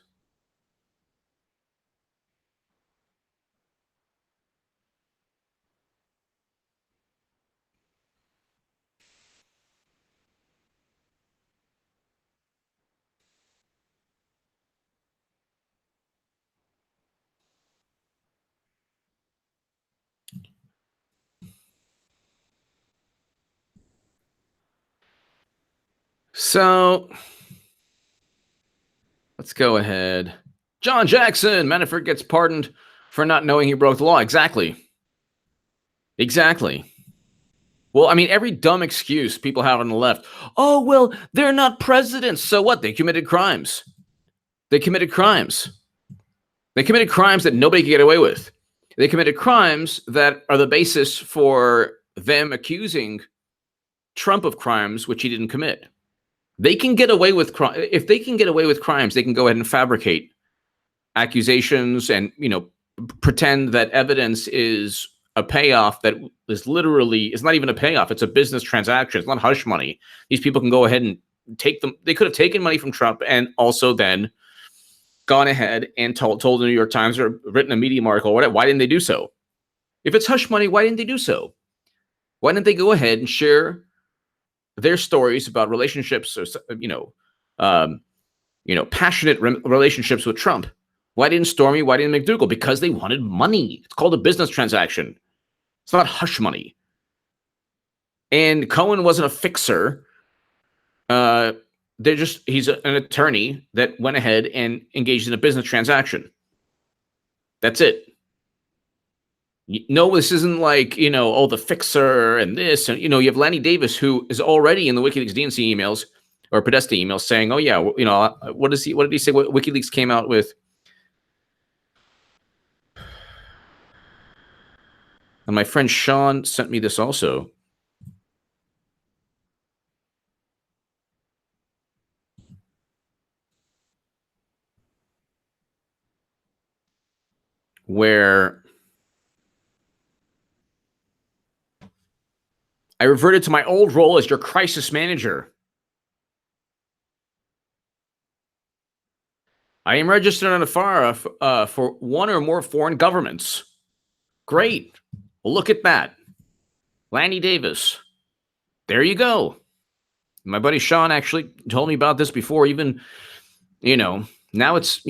So let's go ahead. John Jackson, Manafort gets pardoned for not knowing he broke the law. Exactly. Exactly. Well, I mean, every dumb excuse people have on the left. Oh, well, they're not presidents. So what? They committed crimes. They committed crimes. They committed crimes that nobody could get away with. They committed crimes that are the basis for them accusing Trump of crimes which he didn't commit. They can get away with if they can get away with crimes, they can go ahead and fabricate accusations and, pretend that evidence is a payoff that is literally, it's not even a payoff. It's a business transaction. It's not hush money. These people can go ahead and take them. They could have taken money from Trump and also then gone ahead and told the New York Times or written a Medium article or whatever. Why didn't they do so? If it's hush money, why didn't they do so? Why didn't they go ahead and share their stories about relationships or, passionate relationships with Trump? Why didn't Stormy? Why didn't McDougal? Because they wanted money. It's called a business transaction. It's not hush money. And Cohen wasn't a fixer. He's an attorney that went ahead and engaged in a business transaction. That's it. No, this isn't like, the fixer and this. And, you have Lanny Davis, who is already in the WikiLeaks DNC emails or Podesta emails saying, oh, yeah, what did he say? What WikiLeaks came out with? And my friend Sean sent me this also. Where I reverted to my old role as your crisis manager. I am registered on a FARA for one or more foreign governments. Great. Well, look at that. Lanny Davis. There you go. My buddy Sean actually told me about this before even, now it's,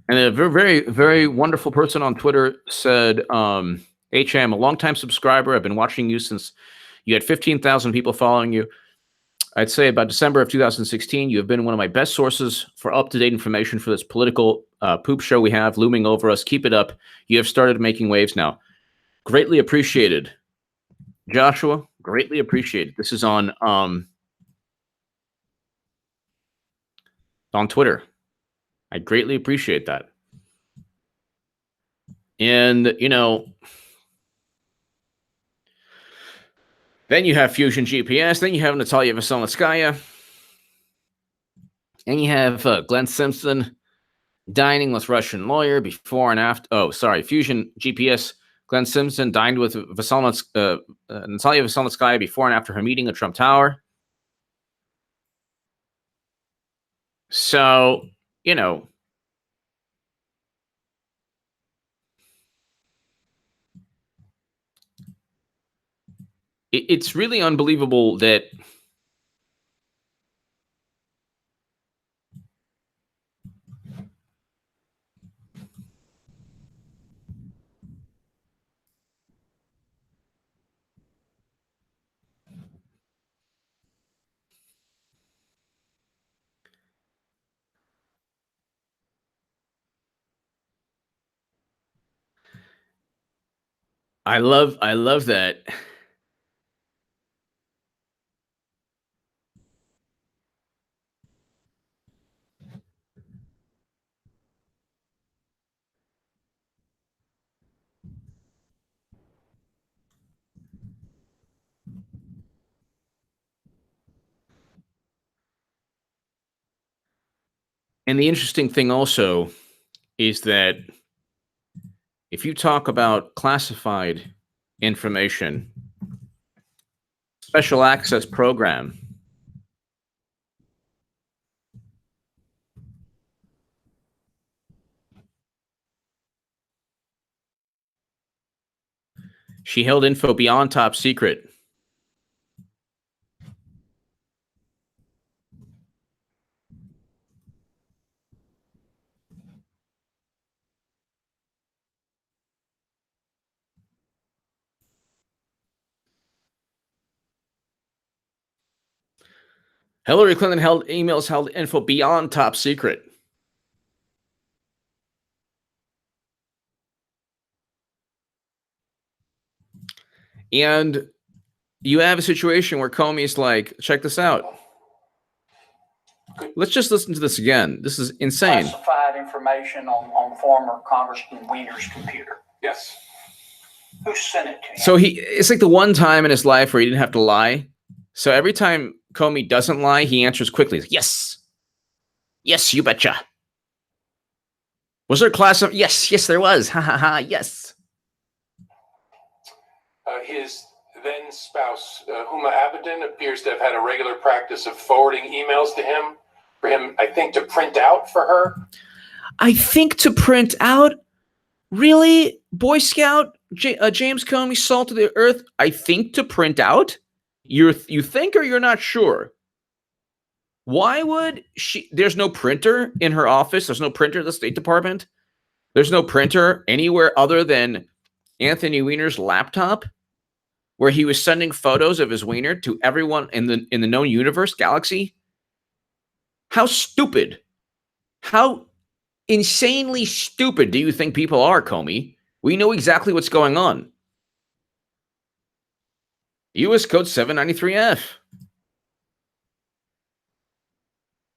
and a very, very, very wonderful person on Twitter said, HM, a longtime subscriber. I've been watching you since you had 15,000 people following you. I'd say about December of 2016, you have been one of my best sources for up-to-date information for this political poop show we have looming over us. Keep it up. You have started making waves now. Greatly appreciated. Joshua, greatly appreciated. This is on Twitter. I greatly appreciate that. And, you know, then you have Fusion GPS. Then you have Natalia Veselnitskaya. And you have Glenn Simpson dining with Russian lawyer before and after. Oh, sorry. Fusion GPS. Glenn Simpson dined with Natalia Veselnitskaya before and after her meeting at Trump Tower. So, you know, it's really unbelievable that I love that. And the interesting thing also is that if you talk about classified information, special access program, she held info beyond top secret. Hillary Clinton held info beyond top secret. And you have a situation where Comey's like, check this out. Let's just listen to this again. This is insane. Classified information on former Congressman Weiner's computer. Yes. Who sent it to him? So it's like the one time in his life where he didn't have to lie. So every time Comey doesn't lie, he answers quickly. Like, yes. Yes, you betcha. Was there a class of? Yes, there was. Ha ha ha. Yes. His then spouse, Huma Abedin, appears to have had a regular practice of forwarding emails to him for him, I think, to print out for her. I think to print out? Really? Boy Scout? James Comey, salt of the earth? I think to print out? You think or you're not sure? Why would she? There's no printer in her office. There's no printer at the State Department. There's no printer anywhere other than Anthony Weiner's laptop, where he was sending photos of his wiener to everyone in the known universe, galaxy. How stupid? How insanely stupid do you think people are, Comey? We know exactly what's going on. U.S. Code 793F.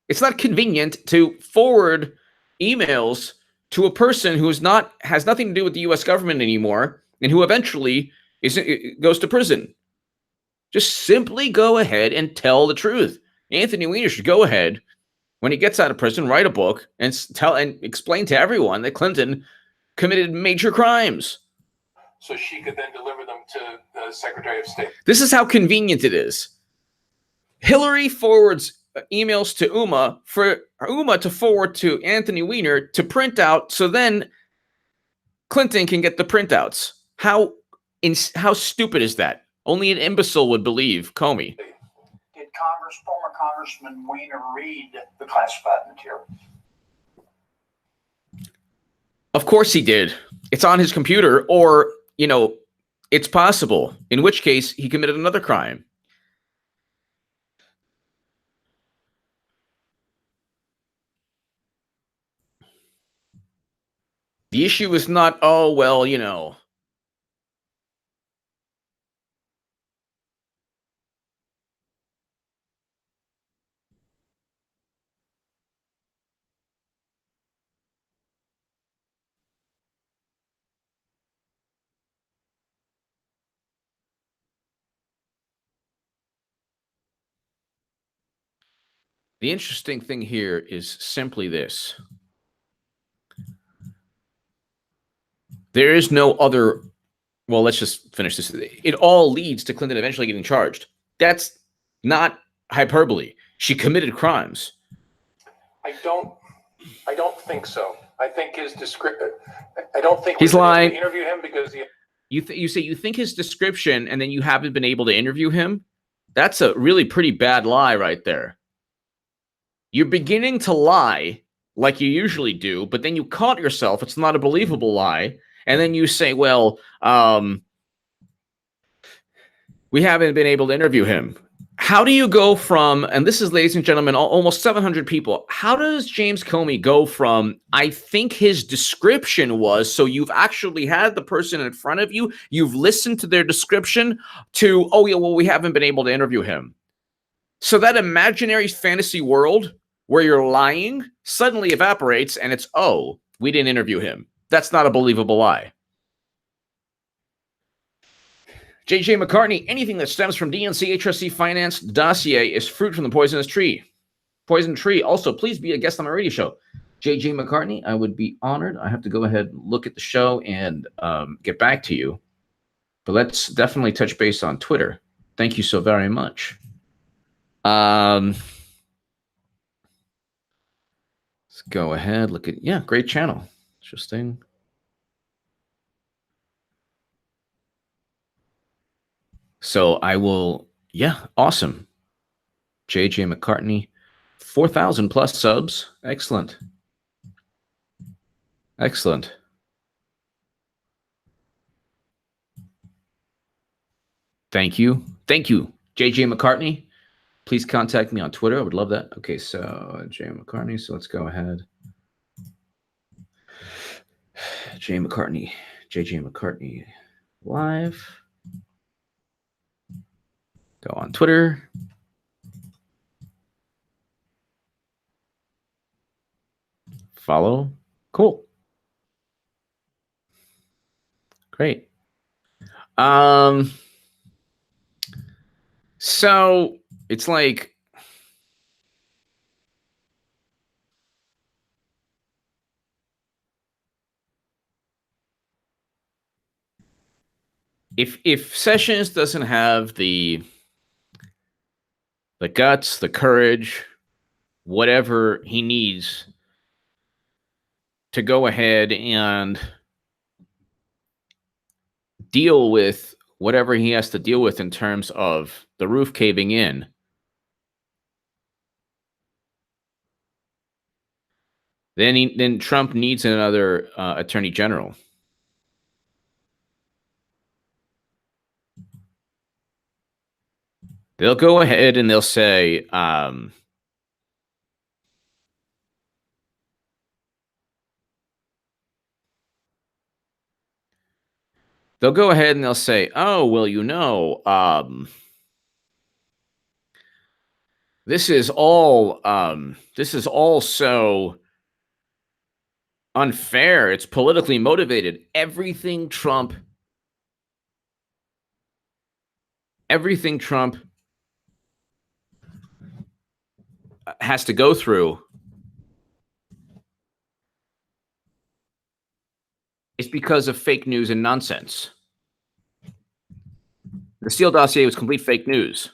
It's not convenient to forward emails to a person who has nothing to do with the U.S. government anymore, and who eventually goes to prison. Just simply go ahead and tell the truth. Anthony Weiner should go ahead, when he gets out of prison, write a book and explain to everyone that Clinton committed major crimes. So she could then deliver them to the Secretary of State. This is how convenient it is. Hillary forwards emails to Huma for Huma to forward to Anthony Weiner to print out, so then Clinton can get the printouts. How stupid is that? Only an imbecile would believe Comey. Did former Congressman Weiner read the classified material? Of course he did. It's on his computer, or, it's possible, in which case he committed another crime. The issue is not, oh, well, you know. The interesting thing here is simply this. There is no other. Well, let's just finish this. It all leads to Clinton eventually getting charged. That's not hyperbole. She committed crimes. I don't think so. I think his description. I don't think he's we've been able lying. to interview him because he. You say you think his description, and then you haven't been able to interview him. That's a really pretty bad lie right there. You're beginning to lie like you usually do, but then you caught yourself. It's not a believable lie. And then you say, well, we haven't been able to interview him. How do you go from, and this is, ladies and gentlemen, almost 700 people. How does James Comey go from, I think his description was, so you've actually had the person in front of you, you've listened to their description, to, oh, yeah, well, we haven't been able to interview him. So that imaginary fantasy world where you're lying suddenly evaporates, and it's, oh, we didn't interview him. That's not a believable lie. JJ McCartney, anything that stems from DNC HRC finance dossier is fruit from the poisonous tree. Poison tree. Also, please be a guest on my radio show. JJ McCartney, I would be honored. I have to go ahead and look at the show and get back to you. But let's definitely touch base on Twitter. Thank you so very much. Let's go ahead. Look at, yeah, great channel. Interesting. So I will, yeah, awesome. JJ McCartney, 4,000 plus subs. Excellent. Excellent. Thank you. Thank you, JJ McCartney. Please contact me on Twitter. I would love that. Okay, so JJ McCartney. So let's go ahead. JJ McCartney live. Go on Twitter. Follow. Cool. Great. So it's like, if Sessions doesn't have the guts, the courage, whatever he needs to go ahead and deal with whatever he has to deal with in terms of the roof caving in, then Trump needs another attorney general. They'll go ahead and they'll say, they'll go ahead and they'll say, oh, well, you know, this is all so unfair. It's politically motivated. Everything Trump has to go through is because of fake news and nonsense. The Steele dossier was complete fake news.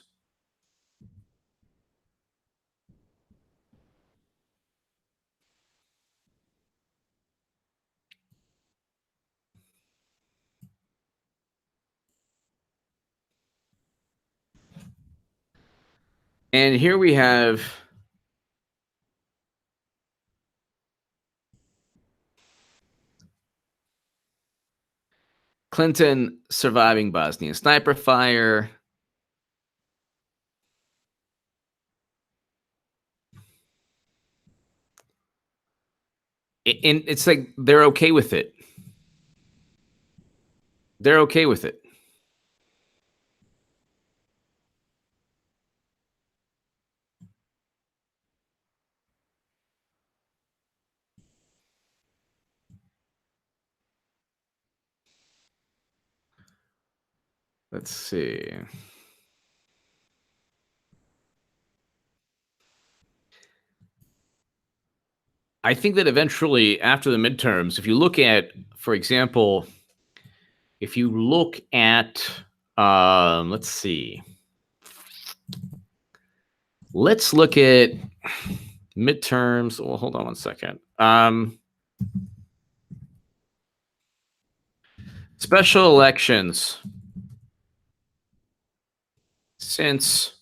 And here we have Clinton surviving Bosnian sniper fire. And it's like they're okay with it. They're okay with it. Let's see. I think that eventually, after the midterms, if you look at, for example, if you look at, let's see. Let's look at midterms. Well, hold on one second. Special elections. Since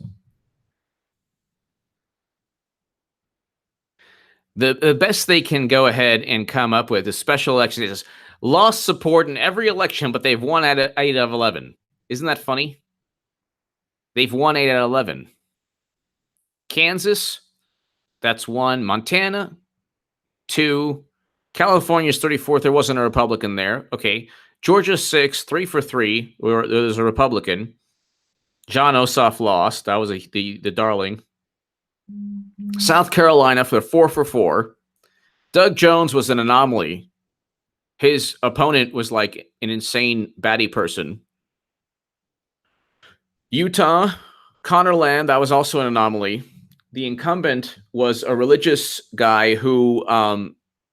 the best they can go ahead and come up with is special elections is lost support in every election, but they've won at 8 out of 11. Isn't that funny? They've won 8 out of 11. Kansas, that's 1. Montana, 2. California's 34th. There wasn't a Republican there. Okay. Georgia, 6. 3 for 3. There's a Republican. John Ossoff lost. That was the darling. South Carolina for 4 for 4. Doug Jones was an anomaly. His opponent was like an insane baddie person. Utah, Connor Lamb, that was also an anomaly. The incumbent was a religious guy who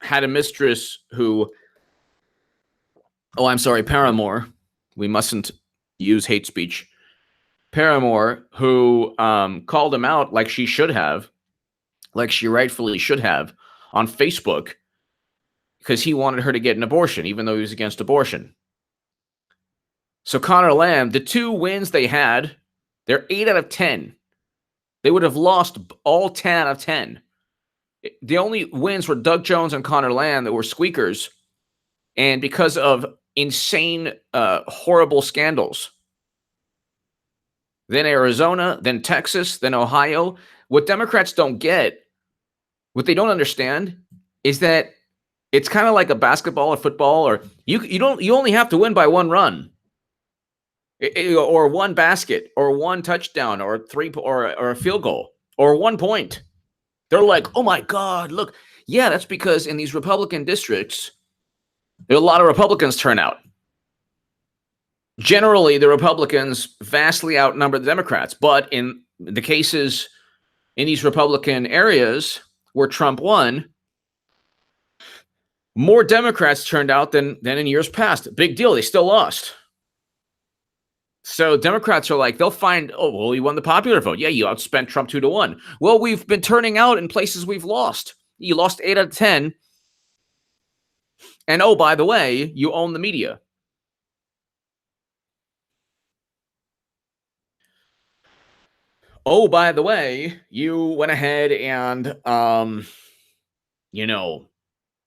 had a mistress who, Paramore. We mustn't use hate speech. Paramore, who called him out like she should have, like she rightfully should have, on Facebook, because he wanted her to get an abortion, even though he was against abortion. So Connor Lamb, the 2 wins they had, they're 8 out of 10. They would have lost all 10 out of 10. The only wins were Doug Jones and Connor Lamb that were squeakers, and because of insane, horrible scandals. Then Arizona, then Texas, then Ohio. What Democrats don't get, what they don't understand, is that it's kind of like a basketball or football, or you only have to win by 1 run, or 1 basket, or 1 touchdown, or 3 or a field goal, or 1 point. They're like, oh my God, look. Yeah, that's because in these Republican districts, a lot of Republicans turn out. Generally, the Republicans vastly outnumber the Democrats, but in the cases in these Republican areas where Trump won, more Democrats turned out than in years past. Big deal. They still lost. So Democrats are like, they'll find, oh, well, you won the popular vote. Yeah, you outspent Trump 2-1. Well, we've been turning out in places we've lost. You lost 8 out of 10. And oh, by the way, you own the media. Oh, by the way, you went ahead and,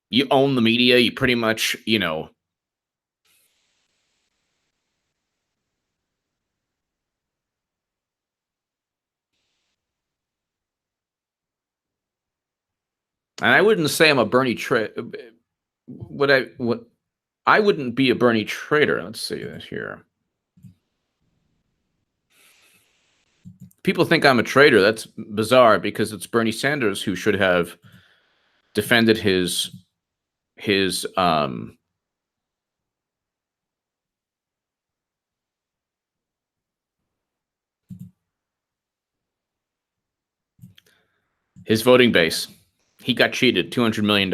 you own the media. You pretty much, and I wouldn't say I'm a Bernie I wouldn't be a Bernie traitor. Let's see this here. People think I'm a traitor. That's bizarre because it's Bernie Sanders who should have defended his voting base. He got cheated, $200 million.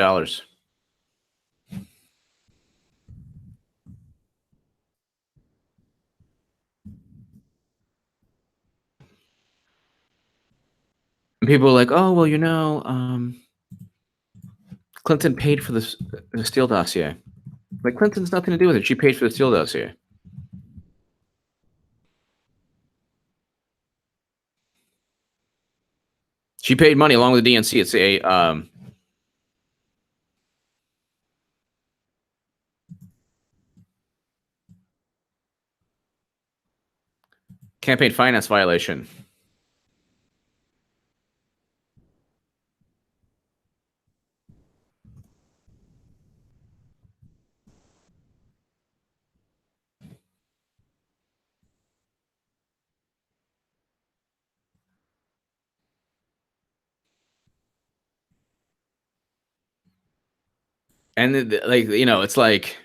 And people are like, oh, well, Clinton paid for the Steele dossier. Like, Clinton's nothing to do with it. She paid for the Steele dossier. She paid money along with the DNC. It's a campaign finance violation. And like, you know, it's like,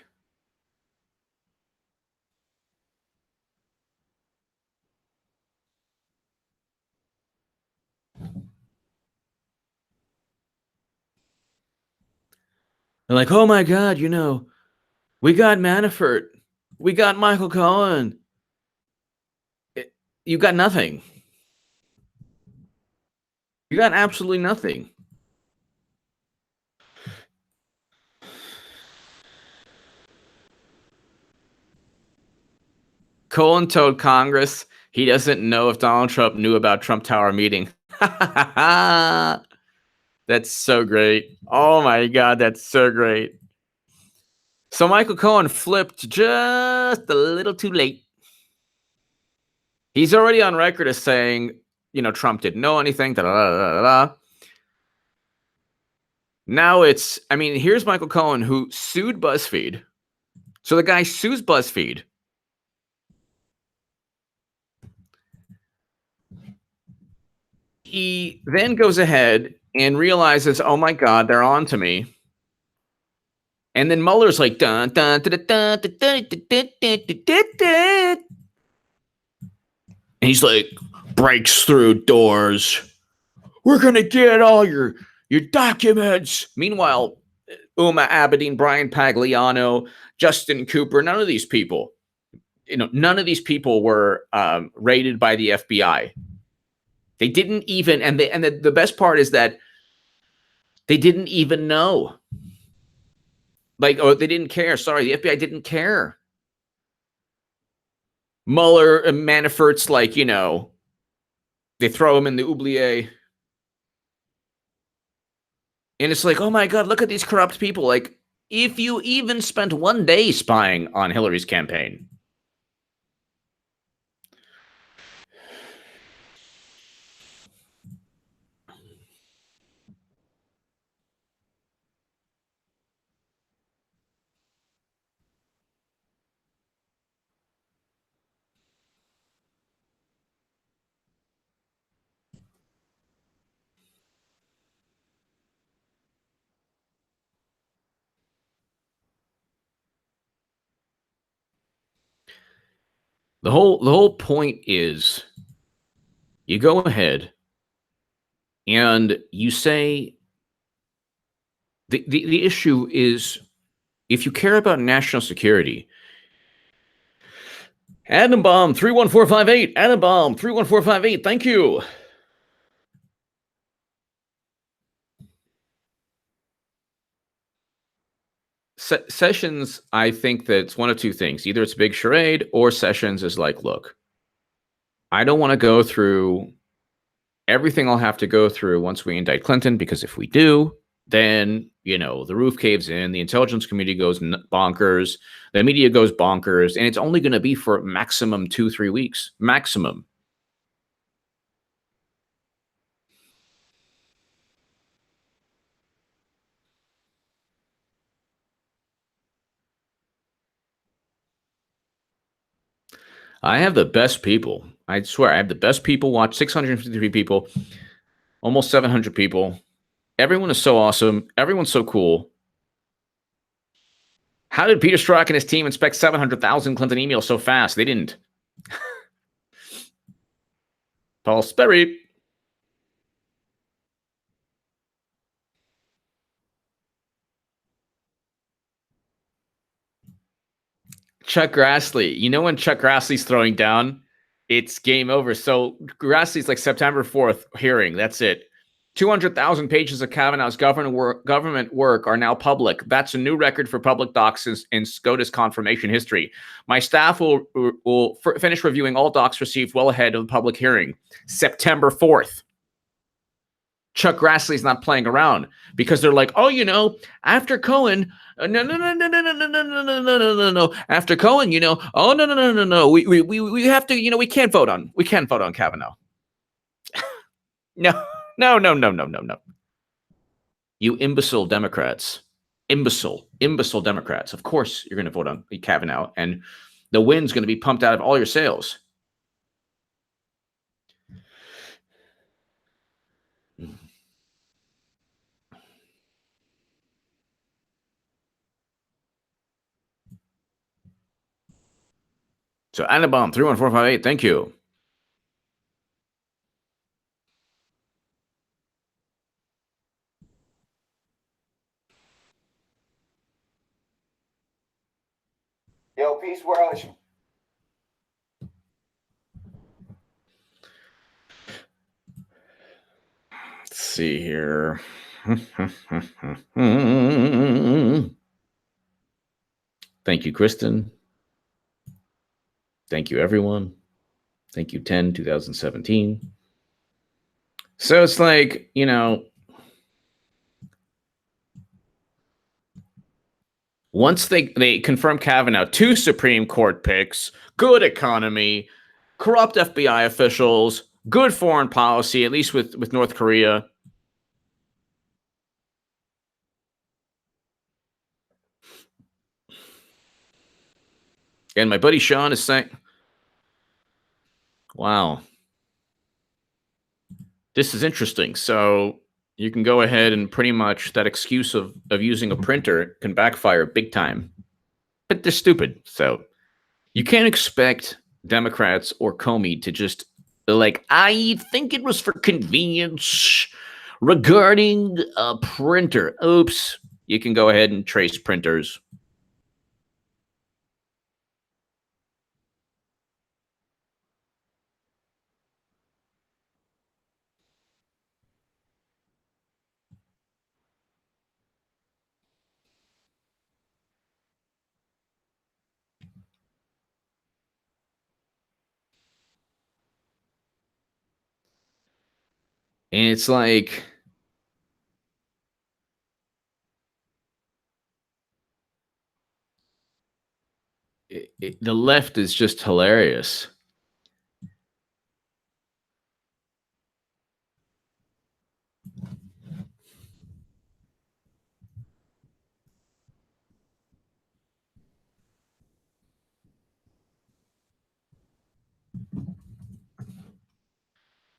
they're like, oh my God, you know, we got Manafort, we got Michael Cohen. You got nothing. You got absolutely nothing. Cohen told Congress he doesn't know if Donald Trump knew about Trump Tower meeting. That's so great. Oh my God, that's so great. So Michael Cohen flipped just a little too late. He's already on record as saying, you know, Trump didn't know anything. Da, da, da, da, da. Now it's, I mean, here's Michael Cohen who sued BuzzFeed. So the guy sues BuzzFeed. He then goes ahead and realizes, oh my God, they're on to me. And then Mueller's like, dun, dun, dun, dun, dun, dun, dun, dun, dun, dun, dun. And he's like, breaks through doors. We're going to get all your documents. Meanwhile, Huma Abedin, Brian Pagliano, Justin Cooper, none of these people, you know, none of these people were raided by the FBI. They didn't even, and the best part is that they didn't even know. Like, or they didn't care. Sorry, the FBI didn't care. Mueller and Manafort's like, you know, they throw him in the oubliette. And it's like, oh my God, look at these corrupt people. Like, if you even spent one day spying on Hillary's campaign. The whole point is you go ahead and you say the issue is if you care about national security. Adam Bomb 31458. Adam Bomb 31458. Thank you. Sessions, I think that it's one of two things. Either it's a big charade or Sessions is like, look, I don't want to go through everything I'll have to go through once we indict Clinton, because if we do, then, you know, the roof caves in, the intelligence community goes bonkers, the media goes bonkers, and it's only going to be for maximum 2-3 weeks, maximum. I have the best people. I swear, I have the best people watch. 653 people, almost 700 people. Everyone is so awesome. Everyone's so cool. How did Peter Strzok and his team inspect 700,000 Clinton emails so fast? They didn't. Paul Sperry. Chuck Grassley. You know when Chuck Grassley's throwing down, it's game over. So Grassley's like September 4th hearing. That's it. 200,000 pages of Kavanaugh's government work are now public. That's a new record for public docs in SCOTUS confirmation history. My staff will finish reviewing all docs received well ahead of the public hearing. September 4th. Chuck Grassley's not playing around because they're like, oh, you know, after Cohen, no. After Cohen, you know, oh, no. We have to, you know, we can't vote on Kavanaugh. No. You imbecile Democrats. Imbecile Democrats. Of course you're going to vote on Kavanaugh, and the wind's going to be pumped out of all your sails. So Anabomb 31458, thank you. Yo, peace, world. Let's see here. Thank you, Kristen. Thank you, everyone. Thank you, 2017. So it's like, once they confirm Kavanaugh, 2 Supreme Court picks, good economy, corrupt FBI officials, good foreign policy, at least with North Korea. And my buddy Sean is saying, wow, this is interesting. So you can go ahead and pretty much that excuse of using a printer can backfire big time. But they're stupid. So you can't expect Democrats or Comey to just be like, I think it was for convenience regarding a printer. Oops. You can go ahead and trace printers. And it's like, the left is just hilarious.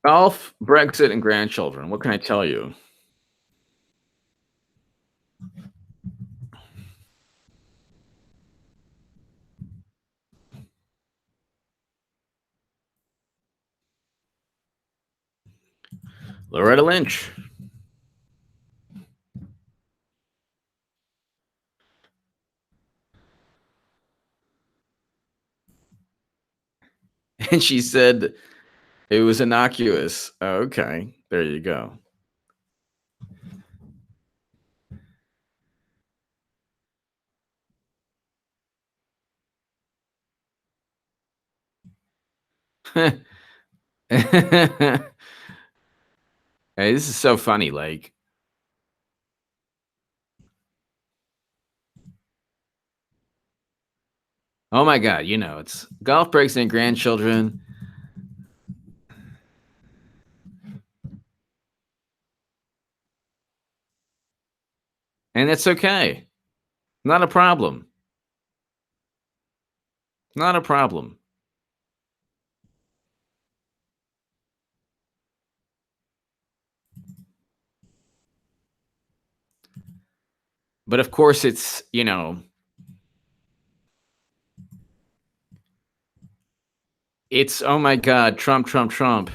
Golf, Brexit, and grandchildren. What can I tell you? Loretta Lynch. And she said it was innocuous. Okay, there you go. Hey, this is so funny. Like, oh my God, it's golf breaks and grandchildren. And it's okay. Not a problem. Not a problem. But of course, it's, it's, oh my God, Trump, Trump, Trump.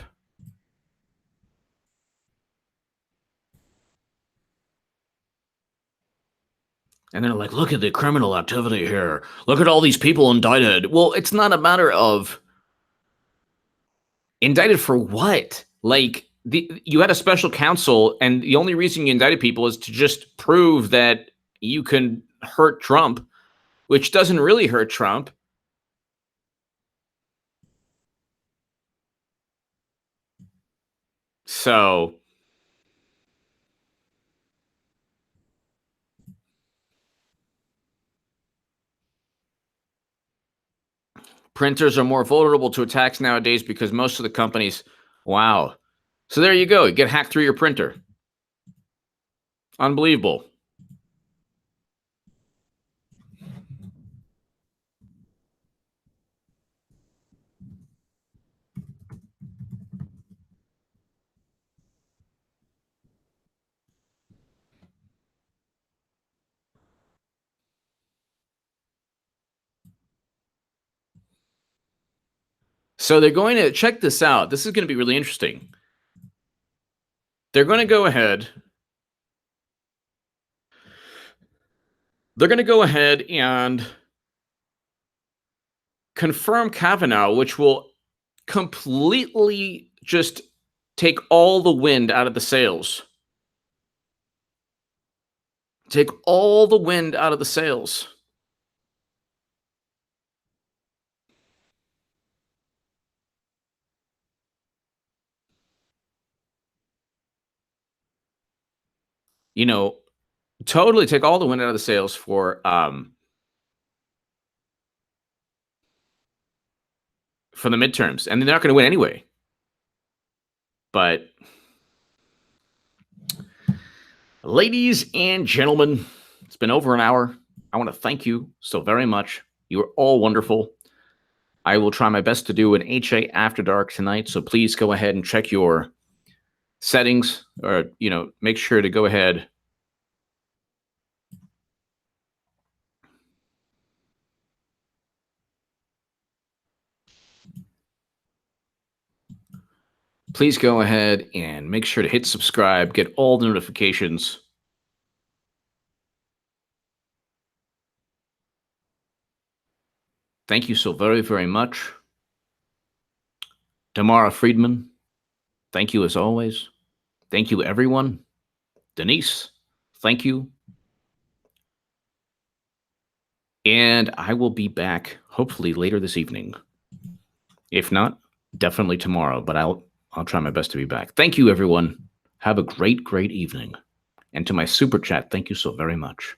And they're like, look at the criminal activity here. Look at all these people indicted. Well, it's not a matter of indicted for what? Like, you had a special counsel, and the only reason you indicted people is to just prove that you can hurt Trump, which doesn't really hurt Trump. So printers are more vulnerable to attacks nowadays because most of the companies, wow. So there you go. You get hacked through your printer. Unbelievable. So they're going to check this out. This is going to be really interesting. They're going to go ahead. They're going to go ahead and confirm Kavanaugh, which will completely just take all the wind out of the sails. Take all the wind out of the sails. You know, totally take all the wind out of the sails for the midterms. And they're not going to win anyway. But ladies and gentlemen, it's been over an hour. I want to thank you so very much. You are all wonderful. I will try my best to do an HA After Dark tonight, so please go ahead and check your settings, or, make sure to go ahead. Please go ahead and make sure to hit subscribe, get all the notifications. Thank you so very, very much. Tamara Friedman, thank you as always. Thank you, everyone. Denise, thank you. And I will be back hopefully later this evening. If not, definitely tomorrow, but I'll try my best to be back. Thank you, everyone. Have a great, great evening. And to my super chat, thank you so very much.